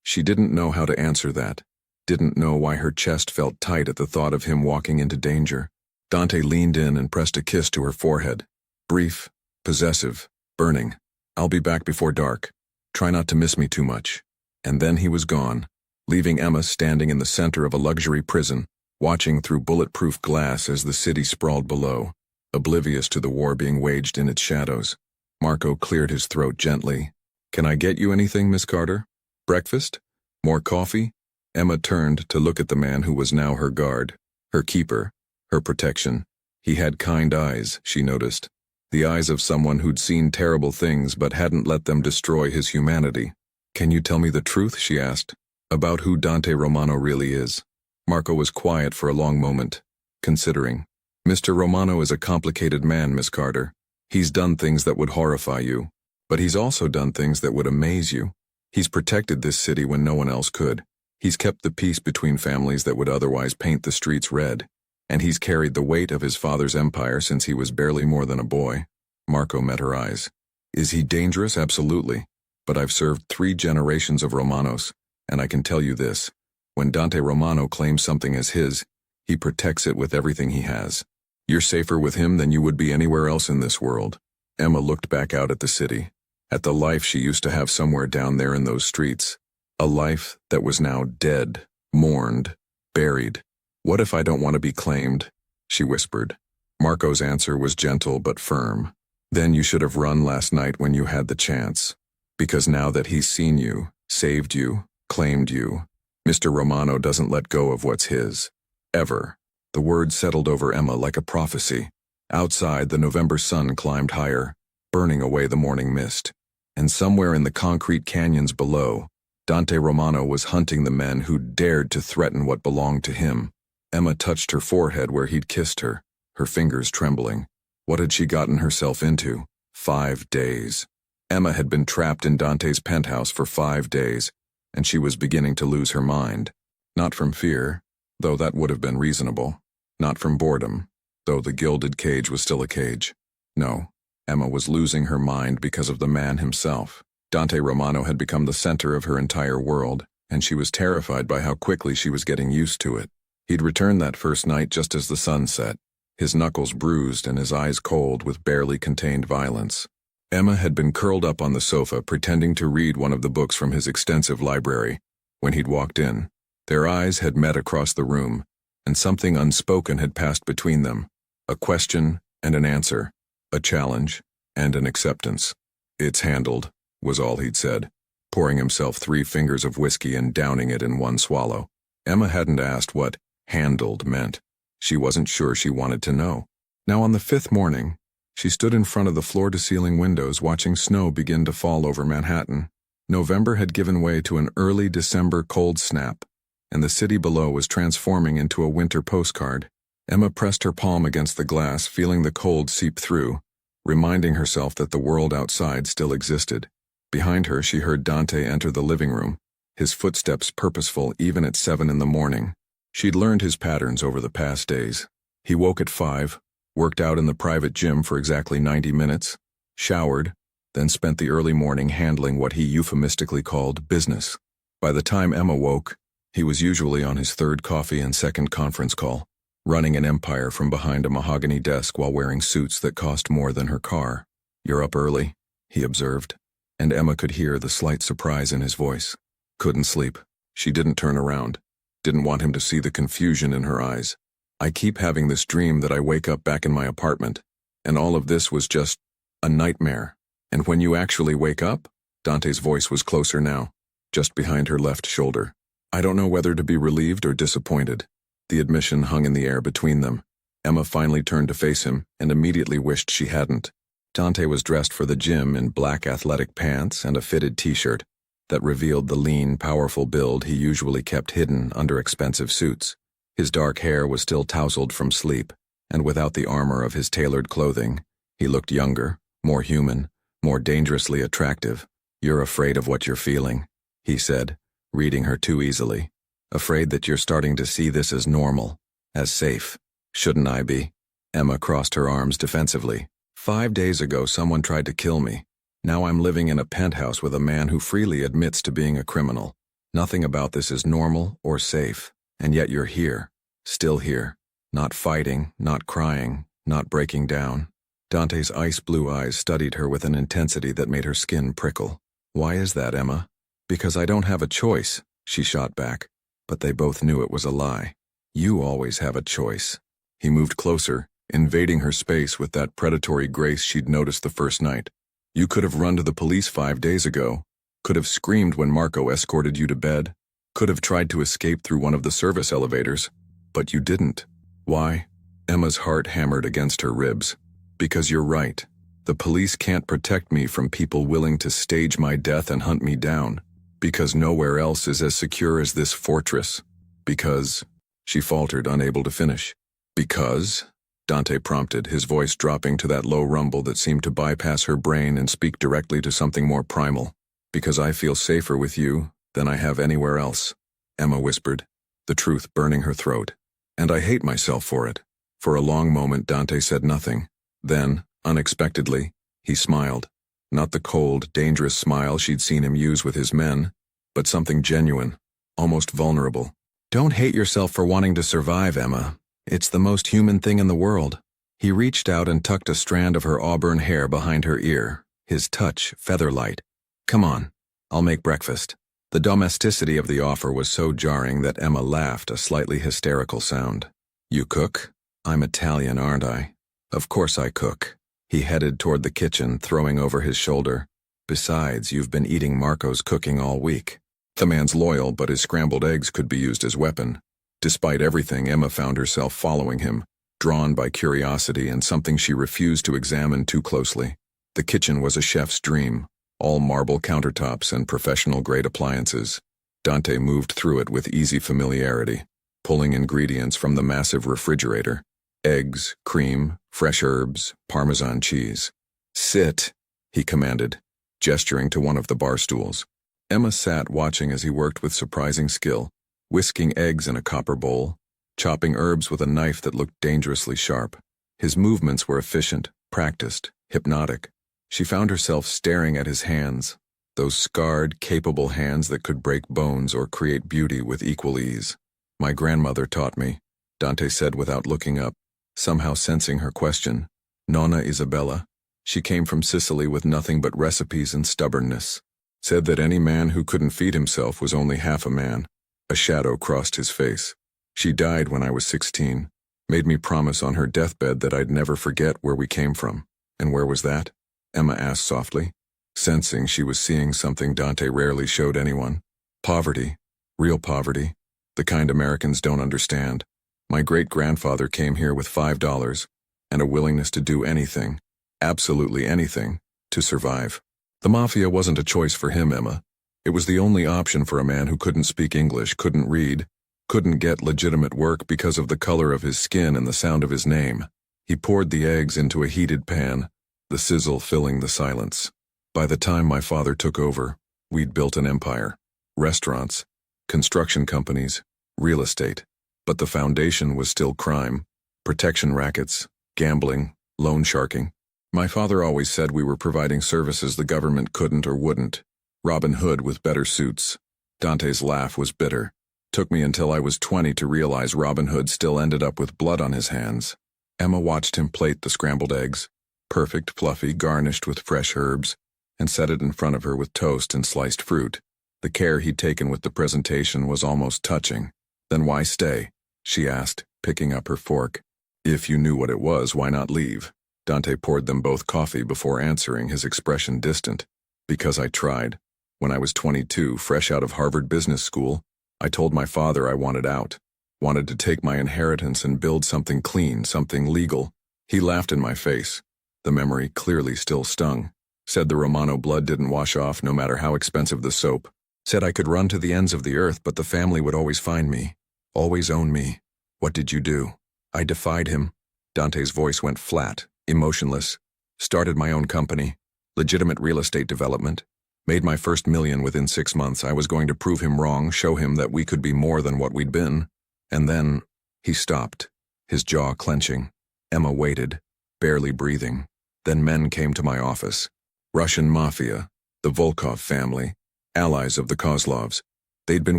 She didn't know how to answer that. Didn't know why her chest felt tight at the thought of him walking into danger. Dante leaned in and pressed a kiss to her forehead. Brief, possessive, burning. "I'll be back before dark. Try not to miss me too much." And then he was gone, leaving Emma standing in the center of a luxury prison, watching through bulletproof glass as the city sprawled below, oblivious to the war being waged in its shadows. Marco cleared his throat gently. "Can I get you anything, Miss Carter? Breakfast? More coffee?" Emma turned to look at the man who was now her guard, her keeper, her protection. He had kind eyes, she noticed. The eyes of someone who'd seen terrible things but hadn't let them destroy his humanity. "Can you tell me the truth?" she asked. "About who Dante Romano really is?" Marco was quiet for a long moment, considering. "Mr. Romano is a complicated man, Miss Carter. He's done things that would horrify you, but he's also done things that would amaze you. He's protected this city when no one else could. He's kept the peace between families that would otherwise paint the streets red. And he's carried the weight of his father's empire since he was barely more than a boy." Marco met her eyes. "Is he dangerous? Absolutely. But I've served 3 generations of Romanos, and I can tell you this. When Dante Romano claims something as his, he protects it with everything he has. You're safer with him than you would be anywhere else in this world." Emma looked back out at the city, at the life she used to have somewhere down there in those streets. A life that was now dead, mourned, buried. "What if I don't want to be claimed?" she whispered. Marco's answer was gentle but firm. "Then you should have run last night when you had the chance. Because now that he's seen you, saved you, claimed you, Mr. Romano doesn't let go of what's his. Ever." The words settled over Emma like a prophecy. Outside, the November sun climbed higher, burning away the morning mist. And somewhere in the concrete canyons below, Dante Romano was hunting the men who dared to threaten what belonged to him. Emma touched her forehead where he'd kissed her, her fingers trembling. What had she gotten herself into? 5 days. Emma had been trapped in Dante's penthouse for 5 days, and she was beginning to lose her mind. Not from fear, though that would have been reasonable. Not from boredom, though the gilded cage was still a cage. No, Emma was losing her mind because of the man himself. Dante Romano had become the center of her entire world, and she was terrified by how quickly she was getting used to it. He'd returned that first night just as the sun set, his knuckles bruised and his eyes cold with barely contained violence. Emma had been curled up on the sofa pretending to read one of the books from his extensive library when he'd walked in. Their eyes had met across the room, and something unspoken had passed between them. A question and an answer, a challenge and an acceptance. "It's handled," was all he'd said, pouring himself 3 fingers of whiskey and downing it in one swallow. Emma hadn't asked what handled meant. She wasn't sure she wanted to know. Now on the 5th morning, she stood in front of the floor-to-ceiling windows watching snow begin to fall over Manhattan. November had given way to an early December cold snap, and the city below was transforming into a winter postcard. Emma pressed her palm against the glass, feeling the cold seep through, reminding herself that the world outside still existed. Behind her, she heard Dante enter the living room, his footsteps purposeful even at 7 in the morning. She'd learned his patterns over the past days. He woke at 5, worked out in the private gym for exactly 90 minutes, showered, then spent the early morning handling what he euphemistically called business. By the time Emma woke, he was usually on his 3rd coffee and 2nd conference call, running an empire from behind a mahogany desk while wearing suits that cost more than her car. "You're up early," he observed, and Emma could hear the slight surprise in his voice. Couldn't sleep. She didn't turn around. Didn't want him to see the confusion in her eyes. "I keep having this dream that I wake up back in my apartment, and all of this was just a nightmare. And when you actually wake up?" Dante's voice was closer now, just behind her left shoulder. I don't know whether to be relieved or disappointed. The admission hung in the air between them. Emma finally turned to face him and immediately wished she hadn't. Dante was dressed for the gym in black athletic pants and a fitted t-shirt. that revealed the lean, powerful build he usually kept hidden under expensive suits. His dark hair was still tousled from sleep, and without the armor of his tailored clothing, he looked younger, more human, more dangerously attractive. "You're afraid of what you're feeling," he said, reading her too easily. "Afraid that you're starting to see this as normal, as safe. Shouldn't I be?" Emma crossed her arms defensively. "5 days ago someone tried to kill me. Now I'm living in a penthouse with a man who freely admits to being a criminal. Nothing about this is normal or safe, and yet you're here, still here, not fighting, not crying, not breaking down." Dante's ice-blue eyes studied her with an intensity that made her skin prickle. "Why is that, Emma?" "Because I don't have a choice," she shot back, but they both knew it was a lie. "You always have a choice." He moved closer, invading her space with that predatory grace she'd noticed the first night. "You could have run to the police 5 days ago, could have screamed when Marco escorted you to bed, could have tried to escape through one of the service elevators, but you didn't. Why?" Emma's heart hammered against her ribs. "Because you're right. The police can't protect me from people willing to stage my death and hunt me down. Because nowhere else is as secure as this fortress. Because—" She faltered, unable to finish. "Because?" Dante prompted, his voice dropping to that low rumble that seemed to bypass her brain and speak directly to something more primal. "Because I feel safer with you than I have anywhere else," Emma whispered, the truth burning her throat. "And I hate myself for it." For a long moment Dante said nothing. Then, unexpectedly, he smiled. Not the cold, dangerous smile she'd seen him use with his men, but something genuine, almost vulnerable. "Don't hate yourself for wanting to survive, Emma. It's the most human thing in the world." He reached out and tucked a strand of her auburn hair behind her ear, his touch feather-light. "Come on, I'll make breakfast." The domesticity of the offer was so jarring that Emma laughed, a slightly hysterical sound. "You cook? I'm Italian, aren't I?" "Of course I cook." He headed toward the kitchen, throwing over his shoulder. "Besides, you've been eating Marco's cooking all week." The man's loyal, but his scrambled eggs could be used as weapon. Despite everything, Emma found herself following him, drawn by curiosity and something she refused to examine too closely. The kitchen was a chef's dream, all marble countertops and professional-grade appliances. Dante moved through it with easy familiarity, pulling ingredients from the massive refrigerator. Eggs, cream, fresh herbs, Parmesan cheese. "Sit," he commanded, gesturing to one of the bar stools. Emma sat watching as he worked with surprising skill, whisking eggs in a copper bowl, chopping herbs with a knife that looked dangerously sharp. His movements were efficient, practiced, hypnotic. She found herself staring at his hands, those scarred, capable hands that could break bones or create beauty with equal ease. "My grandmother taught me," Dante said without looking up, somehow sensing her question. "Nonna Isabella. She came from Sicily with nothing but recipes and stubbornness. Said that any man who couldn't feed himself was only half a man." A shadow crossed his face. "She died when I was 16. Made me promise on her deathbed that I'd never forget where we came from." "And where was that?" Emma asked softly, sensing she was seeing something Dante rarely showed anyone. "Poverty. Real poverty. The kind Americans don't understand. My great-grandfather came here with $5 and a willingness to do anything, absolutely anything, to survive. The Mafia wasn't a choice for him, Emma. It was the only option for a man who couldn't speak English, couldn't read, couldn't get legitimate work because of the color of his skin and the sound of his name." He poured the eggs into a heated pan, the sizzle filling the silence. "By the time my father took over, we'd built an empire. Restaurants, construction companies, real estate. But the foundation was still crime, protection rackets, gambling, loan sharking. My father always said we were providing services the government couldn't or wouldn't. Robin Hood with better suits." Dante's laugh was bitter. "Took me until I was 20 to realize Robin Hood still ended up with blood on his hands." Emma watched him plate the scrambled eggs, perfect, fluffy, garnished with fresh herbs, and set it in front of her with toast and sliced fruit. The care he'd taken with the presentation was almost touching. "Then why stay?" she asked, picking up her fork. "If you knew what it was, why not leave?" Dante poured them both coffee before answering, his expression distant. "Because I tried. When I was 22, fresh out of Harvard Business School, I told my father I wanted out. Wanted to take my inheritance and build something clean, something legal. He laughed in my face. The memory clearly still stung. Said the Romano blood didn't wash off no matter how expensive the soap. Said I could run to the ends of the earth, but the family would always find me, always own me. What did you do? I defied him. Dante's voice went flat, emotionless. Started my own company, legitimate real estate development. Made my first million within 6 months. I was going to prove him wrong, show him that we could be more than what we'd been. And then, he stopped, his jaw clenching. Emma waited, barely breathing. Then men came to my office. Russian Mafia, the Volkov family, allies of the Kozlovs. They'd been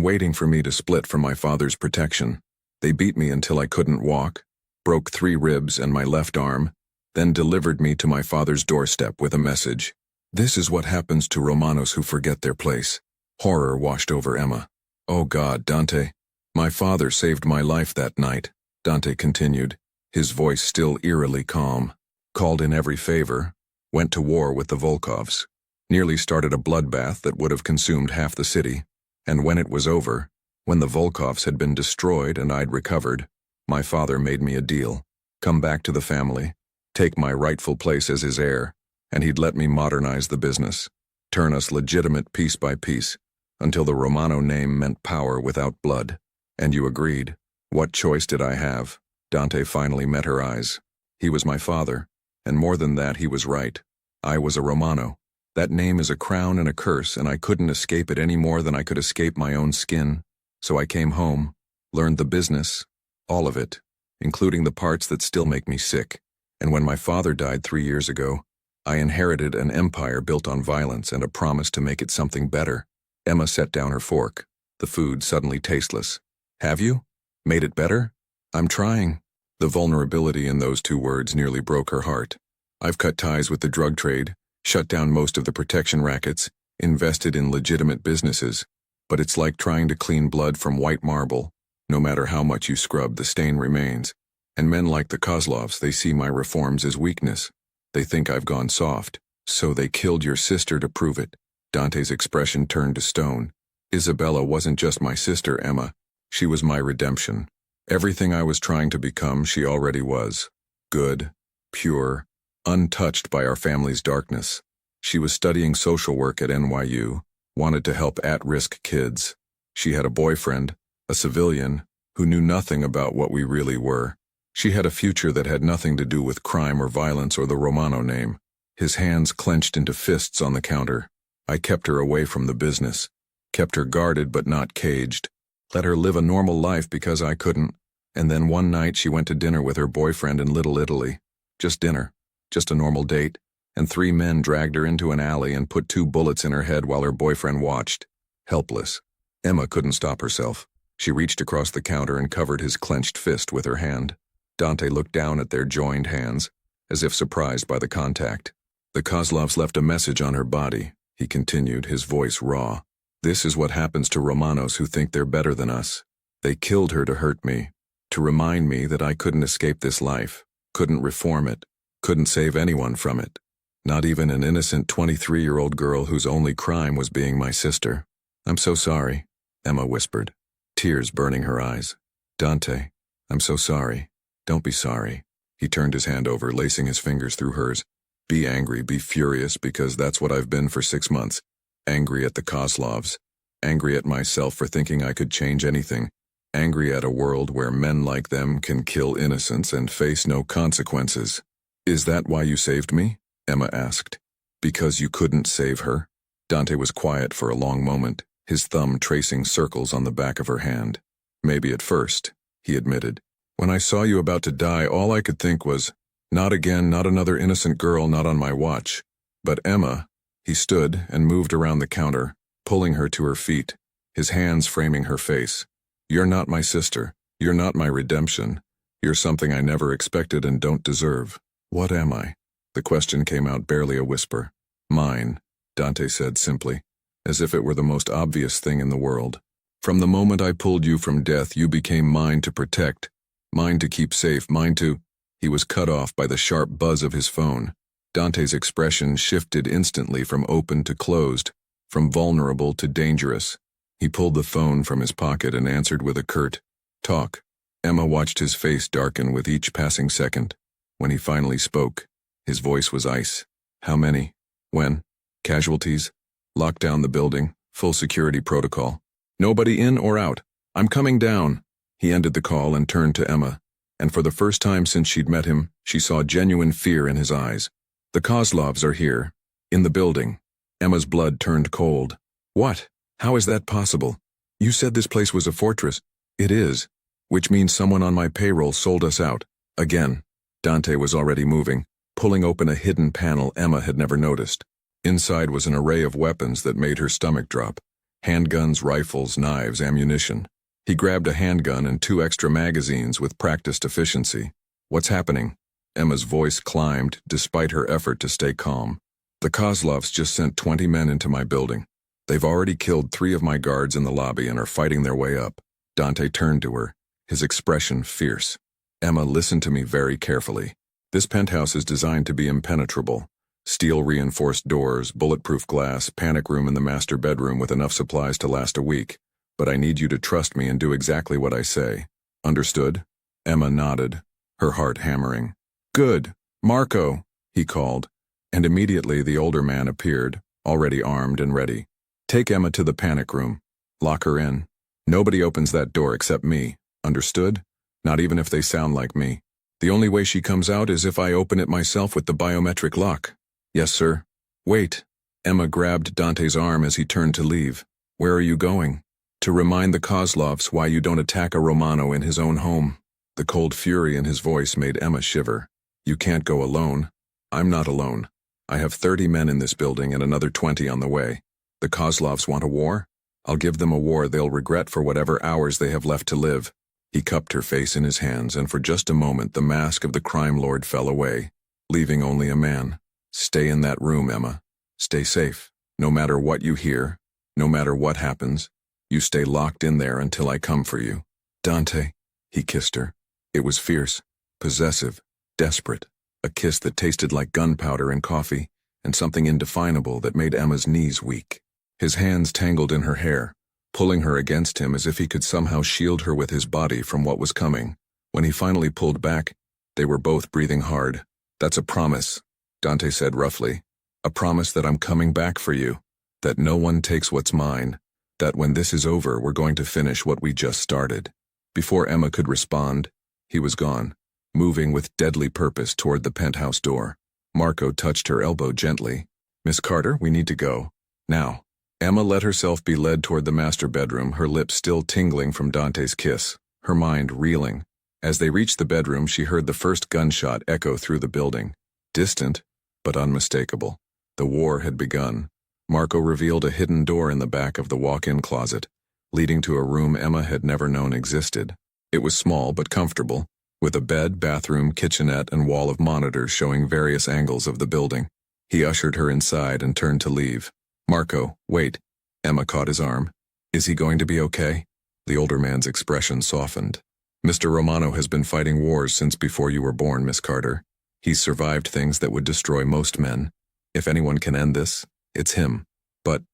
waiting for me to split from my father's protection. They beat me until I couldn't walk, broke 3 ribs and my left arm, then delivered me to my father's doorstep with a message. This is what happens to Romanos who forget their place. Horror washed over Emma. Oh God, Dante. My father saved my life that night, Dante continued, his voice still eerily calm. Called in every favor, went to war with the Volkovs. Nearly started a bloodbath that would have consumed half the city. And when it was over, when the Volkovs had been destroyed and I'd recovered, my father made me a deal. Come back to the family, take my rightful place as his heir, and he'd let me modernize the business, turn us legitimate piece by piece, until the Romano name meant power without blood. And you agreed. What choice did I have? Dante finally met her eyes. He was my father, and more than that, he was right. I was a Romano. That name is a crown and a curse, and I couldn't escape it any more than I could escape my own skin. So I came home, learned the business, all of it, including the parts that still make me sick. And when my father died 3 years ago, I inherited an empire built on violence and a promise to make it something better. Emma set down her fork, the food suddenly tasteless. Have you? Made it better? I'm trying. The vulnerability in those 2 words nearly broke her heart. I've cut ties with the drug trade, shut down most of the protection rackets, invested in legitimate businesses, but it's like trying to clean blood from white marble. No matter how much you scrub, the stain remains. And men like the Kozlovs, they see my reforms as weakness. They think I've gone soft, so they killed your sister to prove it. Dante's expression turned to stone. Isabella wasn't just my sister, Emma. She was my redemption. Everything I was trying to become, she already was. Good, pure, untouched by our family's darkness. She was studying social work at NYU, wanted to help at-risk kids. She had a boyfriend, a civilian, who knew nothing about what we really were. She had a future that had nothing to do with crime or violence or the Romano name. His hands clenched into fists on the counter. I kept her away from the business, kept her guarded but not caged, let her live a normal life because I couldn't. And then one night she went to dinner with her boyfriend in Little Italy. Just dinner, just a normal date, and 3 men dragged her into an alley and put 2 bullets in her head while her boyfriend watched. Helpless. Emma couldn't stop herself. She reached across the counter and covered his clenched fist with her hand. Dante looked down at their joined hands, as if surprised by the contact. The Kozlovs left a message on her body, he continued, his voice raw. This is what happens to Romanos who think they're better than us. They killed her to hurt me, to remind me that I couldn't escape this life, couldn't reform it, couldn't save anyone from it. Not even an innocent 23-year-old girl whose only crime was being my sister. I'm so sorry, Emma whispered, tears burning her eyes. Dante, I'm so sorry. Don't be sorry. He turned his hand over, lacing his fingers through hers. Be angry, be furious, because that's what I've been for 6 months. Angry at the Kozlovs. Angry at myself for thinking I could change anything. Angry at a world where men like them can kill innocents and face no consequences. Is that why you saved me? Emma asked. Because you couldn't save her? Dante was quiet for a long moment, his thumb tracing circles on the back of her hand. Maybe at first, he admitted. When I saw you about to die, all I could think was, not again, not another innocent girl, not on my watch. But Emma, he stood and moved around the counter, pulling her to her feet, his hands framing her face. You're not my sister. You're not my redemption. You're something I never expected and don't deserve. What am I? The question came out barely a whisper. Mine, Dante said simply, as if it were the most obvious thing in the world. From the moment I pulled you from death, you became mine to protect. Mine to keep safe, mine to... He was cut off by the sharp buzz of his phone. Dante's expression shifted instantly from open to closed, from vulnerable to dangerous. He pulled the phone from his pocket and answered with a curt, "Talk." Emma watched his face darken with each passing second. When he finally spoke, his voice was ice. How many? When? Casualties? Lock down the building? Full security protocol. Nobody in or out. I'm coming down. He ended the call and turned to Emma, and for the first time since she'd met him, she saw genuine fear in his eyes. The Kozlovs are here. In the building. Emma's blood turned cold. What? How is that possible? You said this place was a fortress. It is. Which means someone on my payroll sold us out. Again. Dante was already moving, pulling open a hidden panel Emma had never noticed. Inside was an array of weapons that made her stomach drop. Handguns, rifles, knives, ammunition. He grabbed a handgun and 2 extra magazines with practiced efficiency. What's happening? Emma's voice climbed, despite her effort to stay calm. The Kozlovs just sent 20 men into my building. They've already killed 3 of my guards in the lobby and are fighting their way up. Dante turned to her, his expression fierce. Emma, listen to me very carefully. This penthouse is designed to be impenetrable. Steel-reinforced doors, bulletproof glass, panic room in the master bedroom with enough supplies to last a week. But I need you to trust me and do exactly what I say. Understood? Emma nodded, her heart hammering. Good. Marco, he called, and immediately the older man appeared, already armed and ready. Take Emma to the panic room. Lock her in. Nobody opens that door except me. Understood? Not even if they sound like me. The only way she comes out is if I open it myself with the biometric lock. Yes, sir. Wait. Emma grabbed Dante's arm as he turned to leave. Where are you going? To remind the Kozlovs why you don't attack a Romano in his own home. The cold fury in his voice made Emma shiver. You can't go alone. I'm not alone. I have 30 men in this building and another 20 on the way. The Kozlovs want a war? I'll give them a war they'll regret for whatever hours they have left to live. He cupped her face in his hands, and for just a moment the mask of the crime lord fell away, leaving only a man. Stay in that room, Emma. Stay safe. No matter what you hear, no matter what happens, you stay locked in there until I come for you. Dante. He kissed her. It was fierce, possessive, desperate. A kiss that tasted like gunpowder and coffee, and something indefinable that made Emma's knees weak. His hands tangled in her hair, pulling her against him as if he could somehow shield her with his body from what was coming. When he finally pulled back, they were both breathing hard. That's a promise, Dante said roughly. A promise that I'm coming back for you, that no one takes what's mine, that when this is over we're going to finish what we just started. Before Emma could respond, he was gone, moving with deadly purpose toward the penthouse door. Marco touched her elbow gently. Miss Carter, we need to go. Now. Emma let herself be led toward the master bedroom, her lips still tingling from Dante's kiss, her mind reeling. As they reached the bedroom, she heard the first gunshot echo through the building. Distant, but unmistakable. The war had begun. Marco revealed a hidden door in the back of the walk-in closet, leading to a room Emma had never known existed. It was small but comfortable, with a bed, bathroom, kitchenette, and wall of monitors showing various angles of the building. He ushered her inside and turned to leave. Marco, wait. Emma caught his arm. Is he going to be okay? The older man's expression softened. Mr. Romano has been fighting wars since before you were born, Miss Carter. He's survived things that would destroy most men. If anyone can end this, it's him. But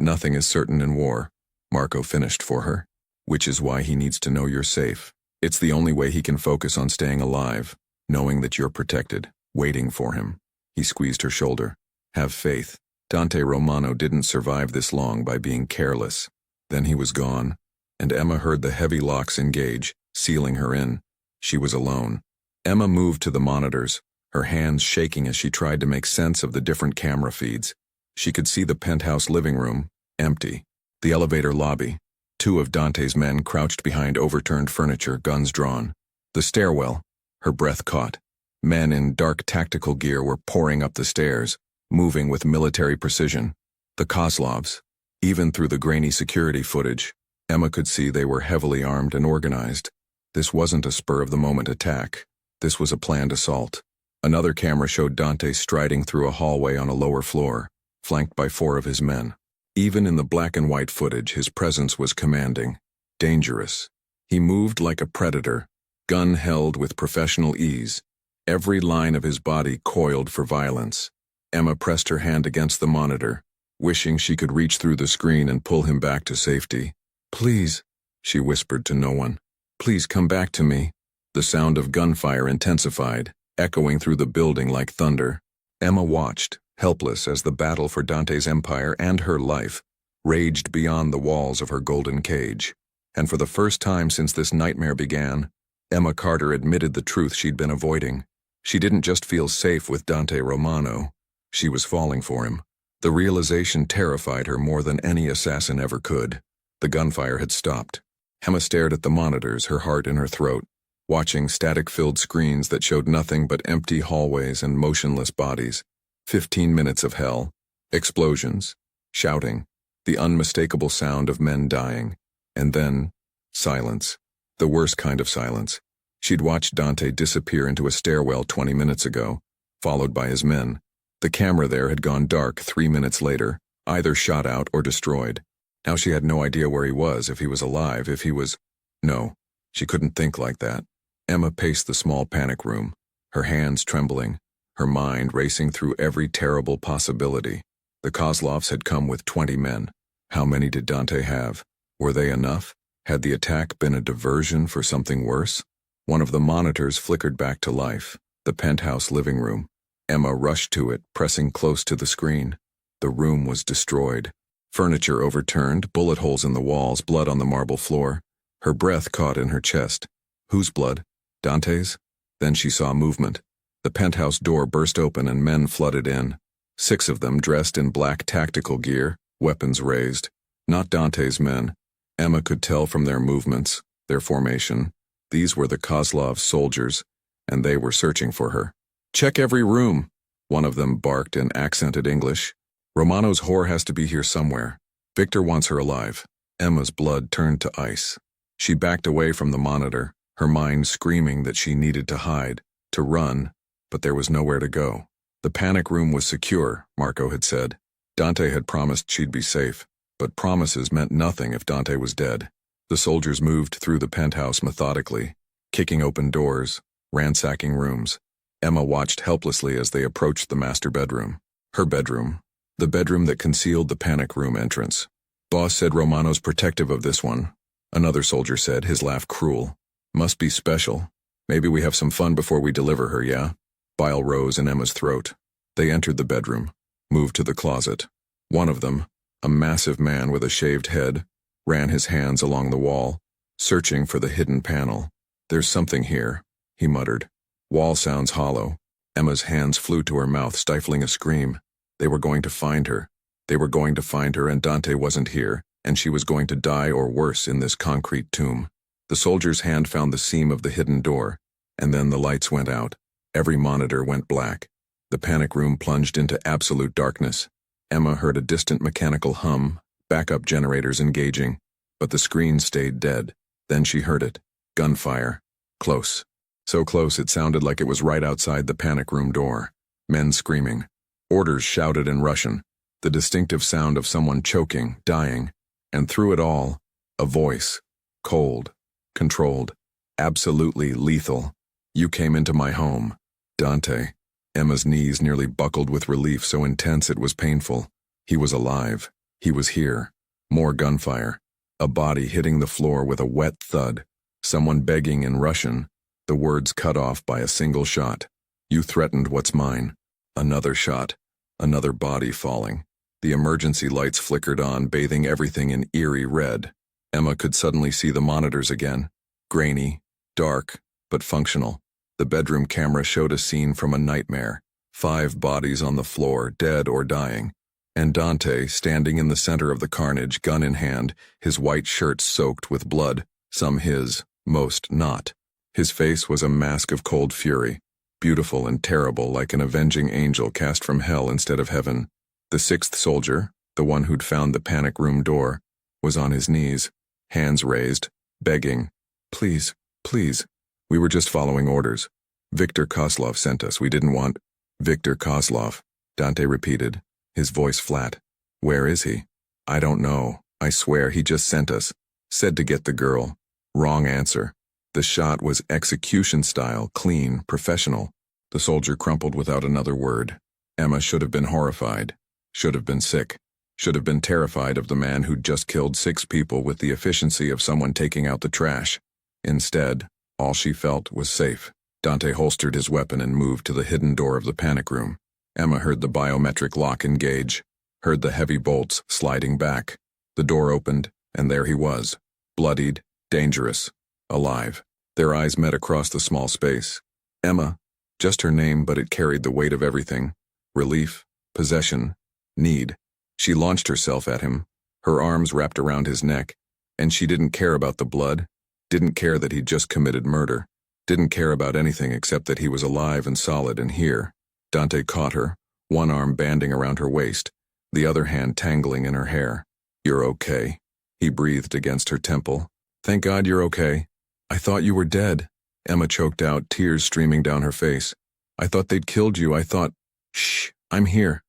nothing is certain in war, Marco finished for her. Which is why he needs to know you're safe. It's the only way he can focus on staying alive, knowing that you're protected, waiting for him. He squeezed her shoulder. Have faith. Dante Romano didn't survive this long by being careless. Then he was gone, and Emma heard the heavy locks engage, sealing her in. She was alone. Emma moved to the monitors, her hands shaking as she tried to make sense of the different camera feeds. She could see the penthouse living room, empty. The elevator lobby, 2 of Dante's men crouched behind overturned furniture, guns drawn. The stairwell, her breath caught. Men in dark tactical gear were pouring up the stairs, moving with military precision. The Kozlovs. Even through the grainy security footage, Emma could see they were heavily armed and organized. This wasn't a spur-of-the-moment attack. This was a planned assault. Another camera showed Dante striding through a hallway on a lower floor, flanked by 4 of his men. Even in the black and white footage, his presence was commanding, dangerous. He moved like a predator, gun held with professional ease, every line of his body coiled for violence. Emma pressed her hand against the monitor, wishing she could reach through the screen and pull him back to safety. Please, she whispered to no one. Please come back to me. The sound of gunfire intensified, echoing through the building like thunder. Emma watched, helpless as the battle for Dante's empire and her life raged beyond the walls of her golden cage. And for the first time since this nightmare began, Emma Carter admitted the truth she'd been avoiding. She didn't just feel safe with Dante Romano. She was falling for him. The realization terrified her more than any assassin ever could. The gunfire had stopped. Emma stared at the monitors, her heart in her throat, watching static-filled screens that showed nothing but empty hallways and motionless bodies. 15 minutes of hell. Explosions. Shouting. The unmistakable sound of men dying. And then, silence. The worst kind of silence. She'd watched Dante disappear into a stairwell 20 minutes ago, followed by his men. The camera there had gone dark 3 minutes later, either shot out or destroyed. Now she had no idea where he was, if he was alive, if he was... No, she couldn't think like that. Emma paced the small panic room, her hands trembling, her mind racing through every terrible possibility. The Kozlovs had come with 20 men. How many did Dante have? Were they enough? Had the attack been a diversion for something worse? One of the monitors flickered back to life, the penthouse living room. Emma rushed to it, pressing close to the screen. The room was destroyed. Furniture overturned, bullet holes in the walls, blood on the marble floor. Her breath caught in her chest. Whose blood? Dante's? Then she saw movement. The penthouse door burst open and men flooded in. 6 of them dressed in black tactical gear, weapons raised. Not Dante's men. Emma could tell from their movements, their formation. These were the Kozlov soldiers, and they were searching for her. "Check every room," one of them barked in accented English. "Romano's whore has to be here somewhere. Victor wants her alive." Emma's blood turned to ice. She backed away from the monitor, her mind screaming that she needed to hide, to run, but there was nowhere to go. The panic room was secure, Marco had said. Dante had promised she'd be safe, but promises meant nothing if Dante was dead. The soldiers moved through the penthouse methodically, kicking open doors, ransacking rooms. Emma watched helplessly as they approached the master bedroom. Her bedroom. The bedroom that concealed the panic room entrance. "Boss said Romano's protective of this one," another soldier said, his laugh cruel. "Must be special. Maybe we have some fun before we deliver her, yeah?" Bile rose in Emma's throat. They entered the bedroom, moved to the closet. One of them, a massive man with a shaved head, ran his hands along the wall, searching for the hidden panel. "There's something here," he muttered. "Wall sounds hollow." Emma's hands flew to her mouth, stifling a scream. They were going to find her. They were going to find her, and Dante wasn't here, and she was going to die or worse in this concrete tomb. The soldier's hand found the seam of the hidden door, and then the lights went out. Every monitor went black. The panic room plunged into absolute darkness. Emma heard a distant mechanical hum, backup generators engaging, but the screen stayed dead. Then she heard it. Gunfire. Close. So close it sounded like it was right outside the panic room door. Men screaming. Orders shouted in Russian. The distinctive sound of someone choking, dying. And through it all, a voice. Cold. Controlled. Absolutely lethal. "You came into my home. Dante." Emma's knees nearly buckled with relief so intense it was painful. He was alive. He was here. More gunfire. A body hitting the floor with a wet thud. Someone begging in Russian. The words cut off by a single shot. "You threatened what's mine." Another shot. Another body falling. The emergency lights flickered on, bathing everything in eerie red. Emma could suddenly see the monitors again. Grainy, dark, but functional. The bedroom camera showed a scene from a nightmare. 5 bodies on the floor, dead or dying. And Dante, standing in the center of the carnage, gun in hand, his white shirt soaked with blood, some his, most not. His face was a mask of cold fury, beautiful and terrible like an avenging angel cast from hell instead of heaven. The 6th soldier, the one who'd found the panic room door, was on his knees, hands raised, begging, "Please, please. We were just following orders. Victor Kozlov sent us. We didn't want..." "Victor Kozlov," Dante repeated, his voice flat. "Where is he?" "I don't know. I swear he just sent us. Said to get the girl." Wrong answer. The shot was execution style, clean, professional. The soldier crumpled without another word. Emma should have been horrified. Should have been sick. Should have been terrified of the man who'd just killed 6 people with the efficiency of someone taking out the trash. Instead, all she felt was safe. Dante holstered his weapon and moved to the hidden door of the panic room. Emma heard the biometric lock engage, heard the heavy bolts sliding back. The door opened, and there he was, bloodied, dangerous, alive. Their eyes met across the small space. Emma, just her name, but it carried the weight of everything. Relief, possession, need. She launched herself at him, her arms wrapped around his neck, and she didn't care about the blood, didn't care that he'd just committed murder, didn't care about anything except that he was alive and solid and here. Dante caught her, one arm banding around her waist, the other hand tangling in her hair. "You're okay," he breathed against her temple. "Thank God you're okay. I thought you were dead," Emma choked out, tears streaming down her face. "I thought they'd killed you. I thought—" "Shh, I'm here.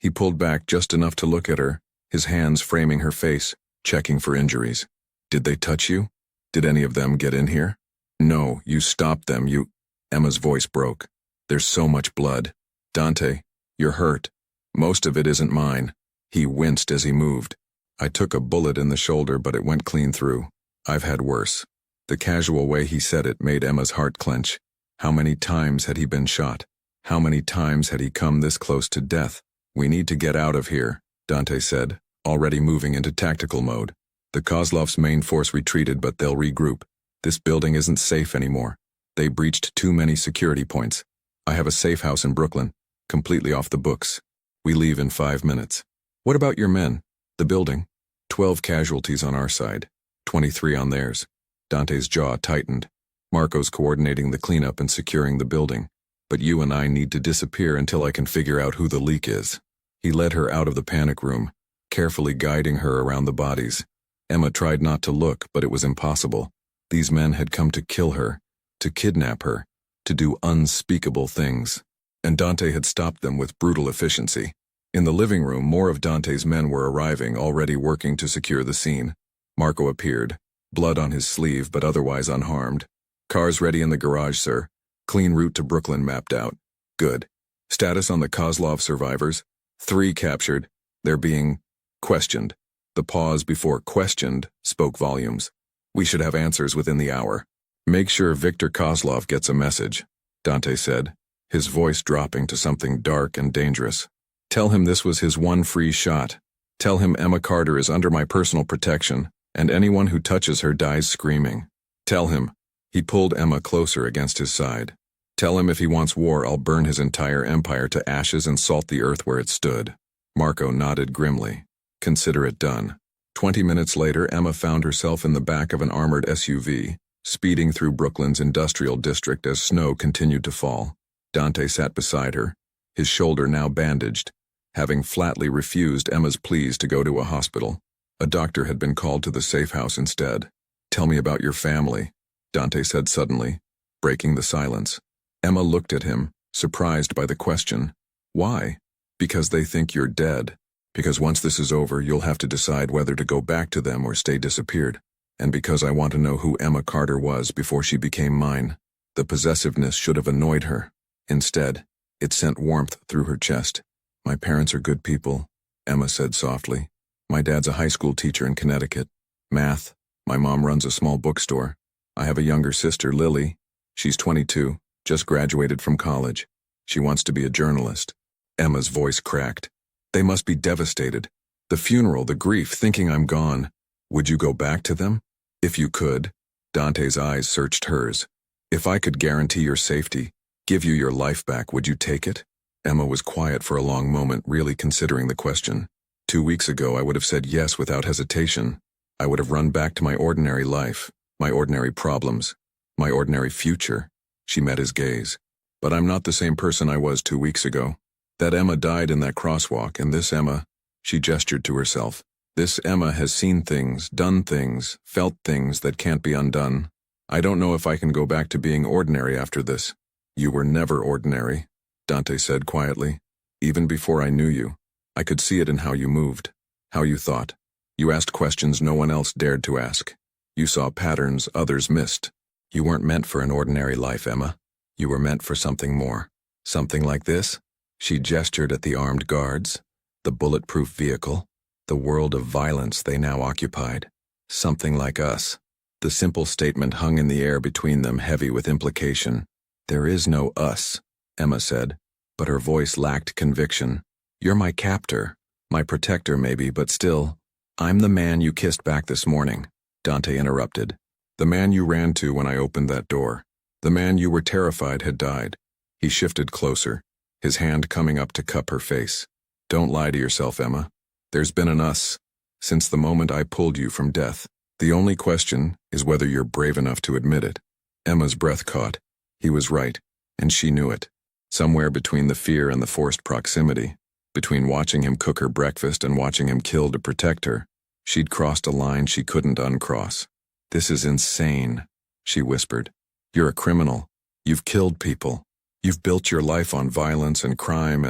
He pulled back just enough to look at her, his hands framing her face, checking for injuries. "Did they touch you? Did any of them get in here?" "No, you stopped them, you—" Emma's voice broke. "There's so much blood. Dante, you're hurt. Most of it isn't mine." He winced as he moved. "I took a bullet in the shoulder, but it went clean through. I've had worse." The casual way he said it made Emma's heart clench. How many times had he been shot? How many times had he come this close to death? "We need to get out of here," Dante said, already moving into tactical mode. "The Kozlov's main force retreated, but they'll regroup. This building isn't safe anymore. They breached too many security points. I have a safe house in Brooklyn, completely off the books. We leave in 5 minutes." "What about your men? The building?" 12 casualties on our side, 23 on theirs." Dante's jaw tightened. "Marco's coordinating the cleanup and securing the building. But you and I need to disappear until I can figure out who the leak is." He led her out of the panic room, carefully guiding her around the bodies. Emma tried not to look, but it was impossible. These men had come to kill her, to kidnap her, to do unspeakable things. And Dante had stopped them with brutal efficiency. In the living room, more of Dante's men were arriving, already working to secure the scene. Marco appeared, blood on his sleeve but otherwise unharmed. "Cars ready in the garage, sir. Clean route to Brooklyn mapped out." "Good. Status on the Kozlov survivors?" 3 captured. They're being questioned." The pause before questioned spoke volumes. "We should have answers within the hour." "Make sure Viktor Kozlov gets a message," Dante said, his voice dropping to something dark and dangerous. "Tell him this was his one free shot. Tell him Emma Carter is under my personal protection, and anyone who touches her dies screaming. Tell him." He pulled Emma closer against his side. "Tell him if he wants war, I'll burn his entire empire to ashes and salt the earth where it stood." Marco nodded grimly. "Consider it done." 20 minutes later, Emma found herself in the back of an armored SUV, speeding through Brooklyn's industrial district as snow continued to fall. Dante sat beside her, his shoulder now bandaged, having flatly refused Emma's pleas to go to a hospital. A doctor had been called to the safe house instead. "Tell me about your family," Dante said suddenly, breaking the silence. Emma looked at him, surprised by the question. "Why?" "Because they think you're dead. Because once this is over, you'll have to decide whether to go back to them or stay disappeared. And because I want to know who Emma Carter was before she became mine." The possessiveness should have annoyed her. Instead, it sent warmth through her chest. "My parents are good people," Emma said softly. "My dad's a high school teacher in Connecticut. Math. My mom runs a small bookstore. I have a younger sister, Lily. She's 22, just graduated from college. She wants to be a journalist." Emma's voice cracked. "They must be devastated. The funeral, the grief, thinking I'm gone. Would you go back to them? If you could." Dante's eyes searched hers. "If I could guarantee your safety, give you your life back, would you take it?" Emma was quiet for a long moment, really considering the question. 2 weeks ago, I would have said yes without hesitation. I would have run back to my ordinary life, my ordinary problems, my ordinary future. She met his gaze. "But I'm not the same person I was 2 weeks ago. That Emma died in that crosswalk, and this Emma," she gestured to herself, "this Emma has seen things, done things, felt things that can't be undone. I don't know if I can go back to being ordinary after this." "You were never ordinary," Dante said quietly. "Even before I knew you, I could see it in how you moved, how you thought. You asked questions no one else dared to ask. You saw patterns others missed. You weren't meant for an ordinary life, Emma. You were meant for something more. Something like this?" She gestured at the armed guards, the bulletproof vehicle, the world of violence they now occupied. "Something like us." The simple statement hung in the air between them, heavy with implication. "There is no us," Emma said, but her voice lacked conviction. "You're my captor, my protector maybe, but still, I'm the man you kissed back this morning, Dante interrupted. The man you ran to when I opened that door. The man you were terrified had died. He shifted closer, his hand coming up to cup her face. Don't lie to yourself, Emma. There's been an us since the moment I pulled you from death. The only question is whether you're brave enough to admit it. Emma's breath caught. He was right, and she knew it. Somewhere between the fear and the forced proximity, between watching him cook her breakfast and watching him kill to protect her, she'd crossed a line she couldn't uncross. This is insane, she whispered. You're a criminal. You've killed people. You've built your life on violence and crime,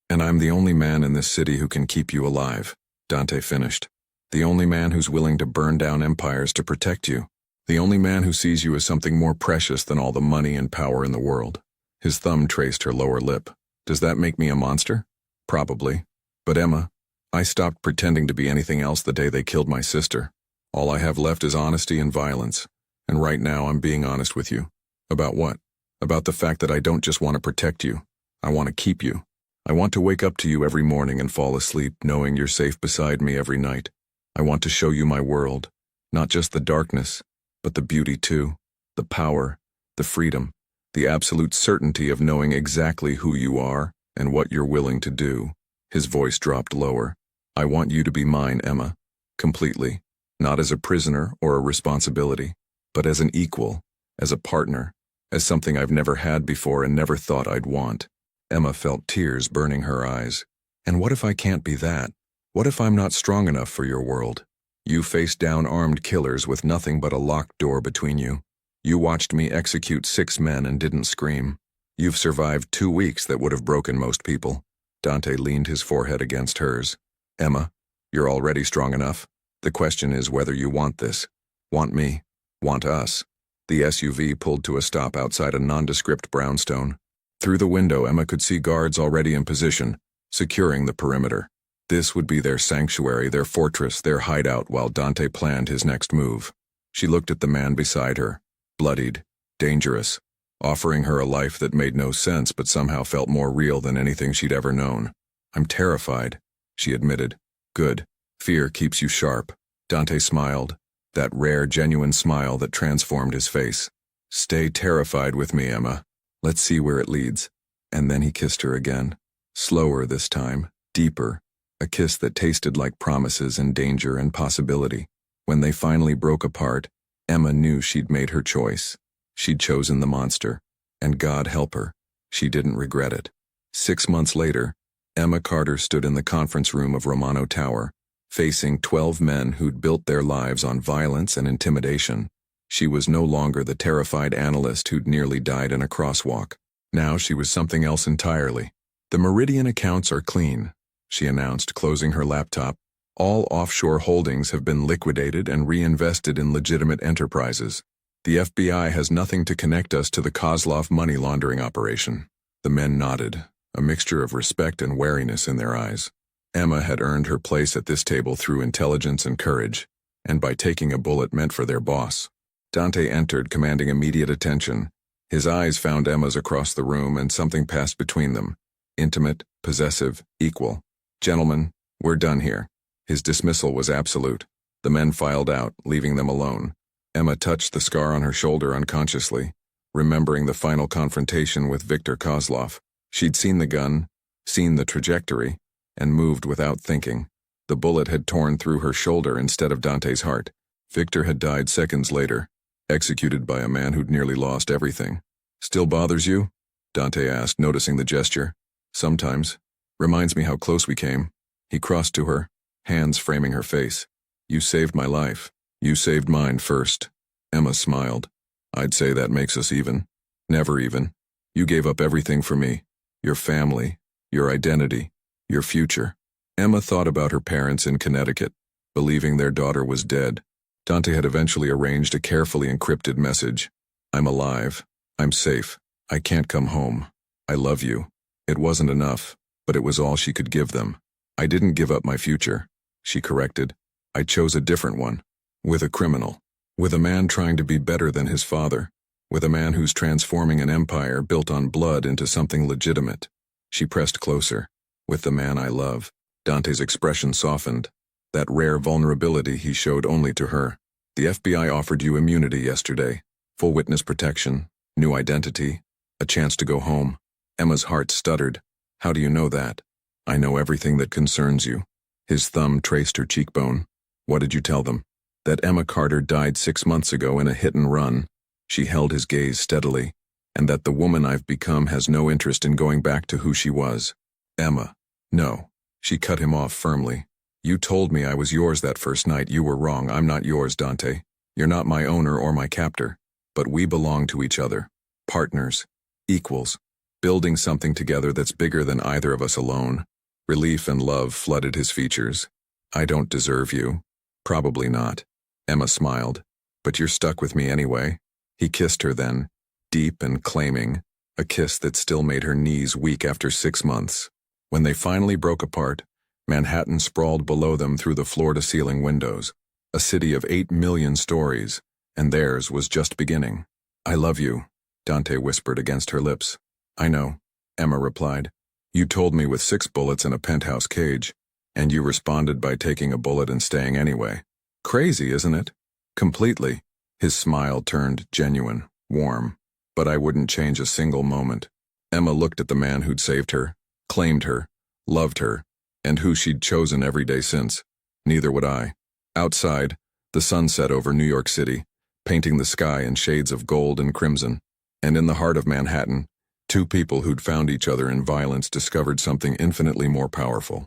and I'm the only man in this city who can keep you alive, Dante finished. The only man who's willing to burn down empires to protect you. The only man who sees you as something more precious than all the money and power in the world. His thumb traced her lower lip. Does that make me a monster? Probably. But Emma, I stopped pretending to be anything else the day they killed my sister. All I have left is honesty and violence. And right now I'm being honest with you. About what? About the fact that I don't just want to protect you. I want to keep you. I want to wake up to you every morning and fall asleep knowing you're safe beside me every night. I want to show you my world. Not just the darkness, but the beauty too. The power, the freedom, the absolute certainty of knowing exactly who you are and what you're willing to do. His voice dropped lower. I want you to be mine, Emma. Completely. Not as a prisoner or a responsibility, but as an equal, as a partner, as something I've never had before and never thought I'd want. Emma felt tears burning her eyes. And what if I can't be that? What if I'm not strong enough for your world? You faced down armed killers with nothing but a locked door between you. You watched me execute 6 men and didn't scream. You've survived 2 weeks that would have broken most people. Dante leaned his forehead against hers. Emma, you're already strong enough. The question is whether you want this. Want me. Want us. The SUV pulled to a stop outside a nondescript brownstone. Through the window, Emma could see guards already in position, securing the perimeter. This would be their sanctuary, their fortress, their hideout while Dante planned his next move. She looked at the man beside her, bloodied, dangerous, offering her a life that made no sense but somehow felt more real than anything she'd ever known. I'm terrified, she admitted. Good. Fear keeps you sharp. Dante smiled, that rare, genuine smile that transformed his face. Stay terrified with me, Emma. Let's see where it leads. And then he kissed her again. Slower this time, deeper. A kiss that tasted like promises and danger and possibility. When they finally broke apart, Emma knew she'd made her choice. She'd chosen the monster. And God help her, she didn't regret it. 6 months later, Emma Carter stood in the conference room of Romano Tower, facing 12 men who'd built their lives on violence and intimidation. She was no longer the terrified analyst who'd nearly died in a crosswalk. Now she was something else entirely. The Meridian accounts are clean, she announced, closing her laptop. All offshore holdings have been liquidated and reinvested in legitimate enterprises. The FBI has nothing to connect us to the Kozlov money laundering operation. The men nodded, a mixture of respect and wariness in their eyes. Emma had earned her place at this table through intelligence and courage, and by taking a bullet meant for their boss. Dante entered, commanding immediate attention. His eyes found Emma's across the room, and something passed between them. Intimate, possessive, equal. Gentlemen, we're done here. His dismissal was absolute. The men filed out, leaving them alone. Emma touched the scar on her shoulder unconsciously, remembering the final confrontation with Viktor Kozlov. She'd seen the gun, seen the trajectory, and moved without thinking. The bullet had torn through her shoulder instead of Dante's heart. Viktor had died seconds later, executed by a man who'd nearly lost everything. Still bothers you? Dante asked, noticing the gesture. Sometimes. Reminds me how close we came. He crossed to her, hands framing her face. You saved my life. You saved mine first. Emma smiled. I'd say that makes us even. Never even. You gave up everything for me. Your family, your identity, your future. Emma thought about her parents in Connecticut, believing their daughter was dead. Dante had eventually arranged a carefully encrypted message. I'm alive. I'm safe. I can't come home. I love you. It wasn't enough, but it was all she could give them. I didn't give up my future, she corrected. I chose a different one. With a criminal. With a man trying to be better than his father. With a man who's transforming an empire built on blood into something legitimate. She pressed closer. With the man I love. Dante's expression softened. that rare vulnerability he showed only to her. The FBI offered you immunity yesterday, full witness protection, new identity, a chance to go home. Emma's heart stuttered. How do you know that? I know everything that concerns you. His thumb traced her cheekbone. What did you tell them? That Emma Carter died 6 months ago in a hit and run. She held his gaze steadily. And that the woman I've become has no interest in going back to who she was. Emma. No. She cut him off firmly. You told me I was yours that first night. You were wrong. I'm not yours, Dante. You're not my owner or my captor. But we belong to each other. Partners. Equals. Building something together that's bigger than either of us alone. Relief and love flooded his features. I don't deserve you. Probably not. Emma smiled. But you're stuck with me anyway. He kissed her then, deep and claiming, a kiss that still made her knees weak after 6 months. When they finally broke apart, Manhattan sprawled below them through the floor-to-ceiling windows, a city of 8 million stories, and theirs was just beginning. I love you, Dante whispered against her lips. I know, Emma replied. You told me with 6 bullets in a penthouse cage, and you responded by taking a bullet and staying anyway. Crazy, isn't it? Completely. His smile turned genuine, warm. But I wouldn't change a single moment. Emma looked at the man who'd saved her, claimed her, loved her, and who she'd chosen every day since. Neither would I. Outside, the sun set over New York City, painting the sky in shades of gold and crimson. And in the heart of Manhattan, 2 people who'd found each other in violence discovered something infinitely more powerful.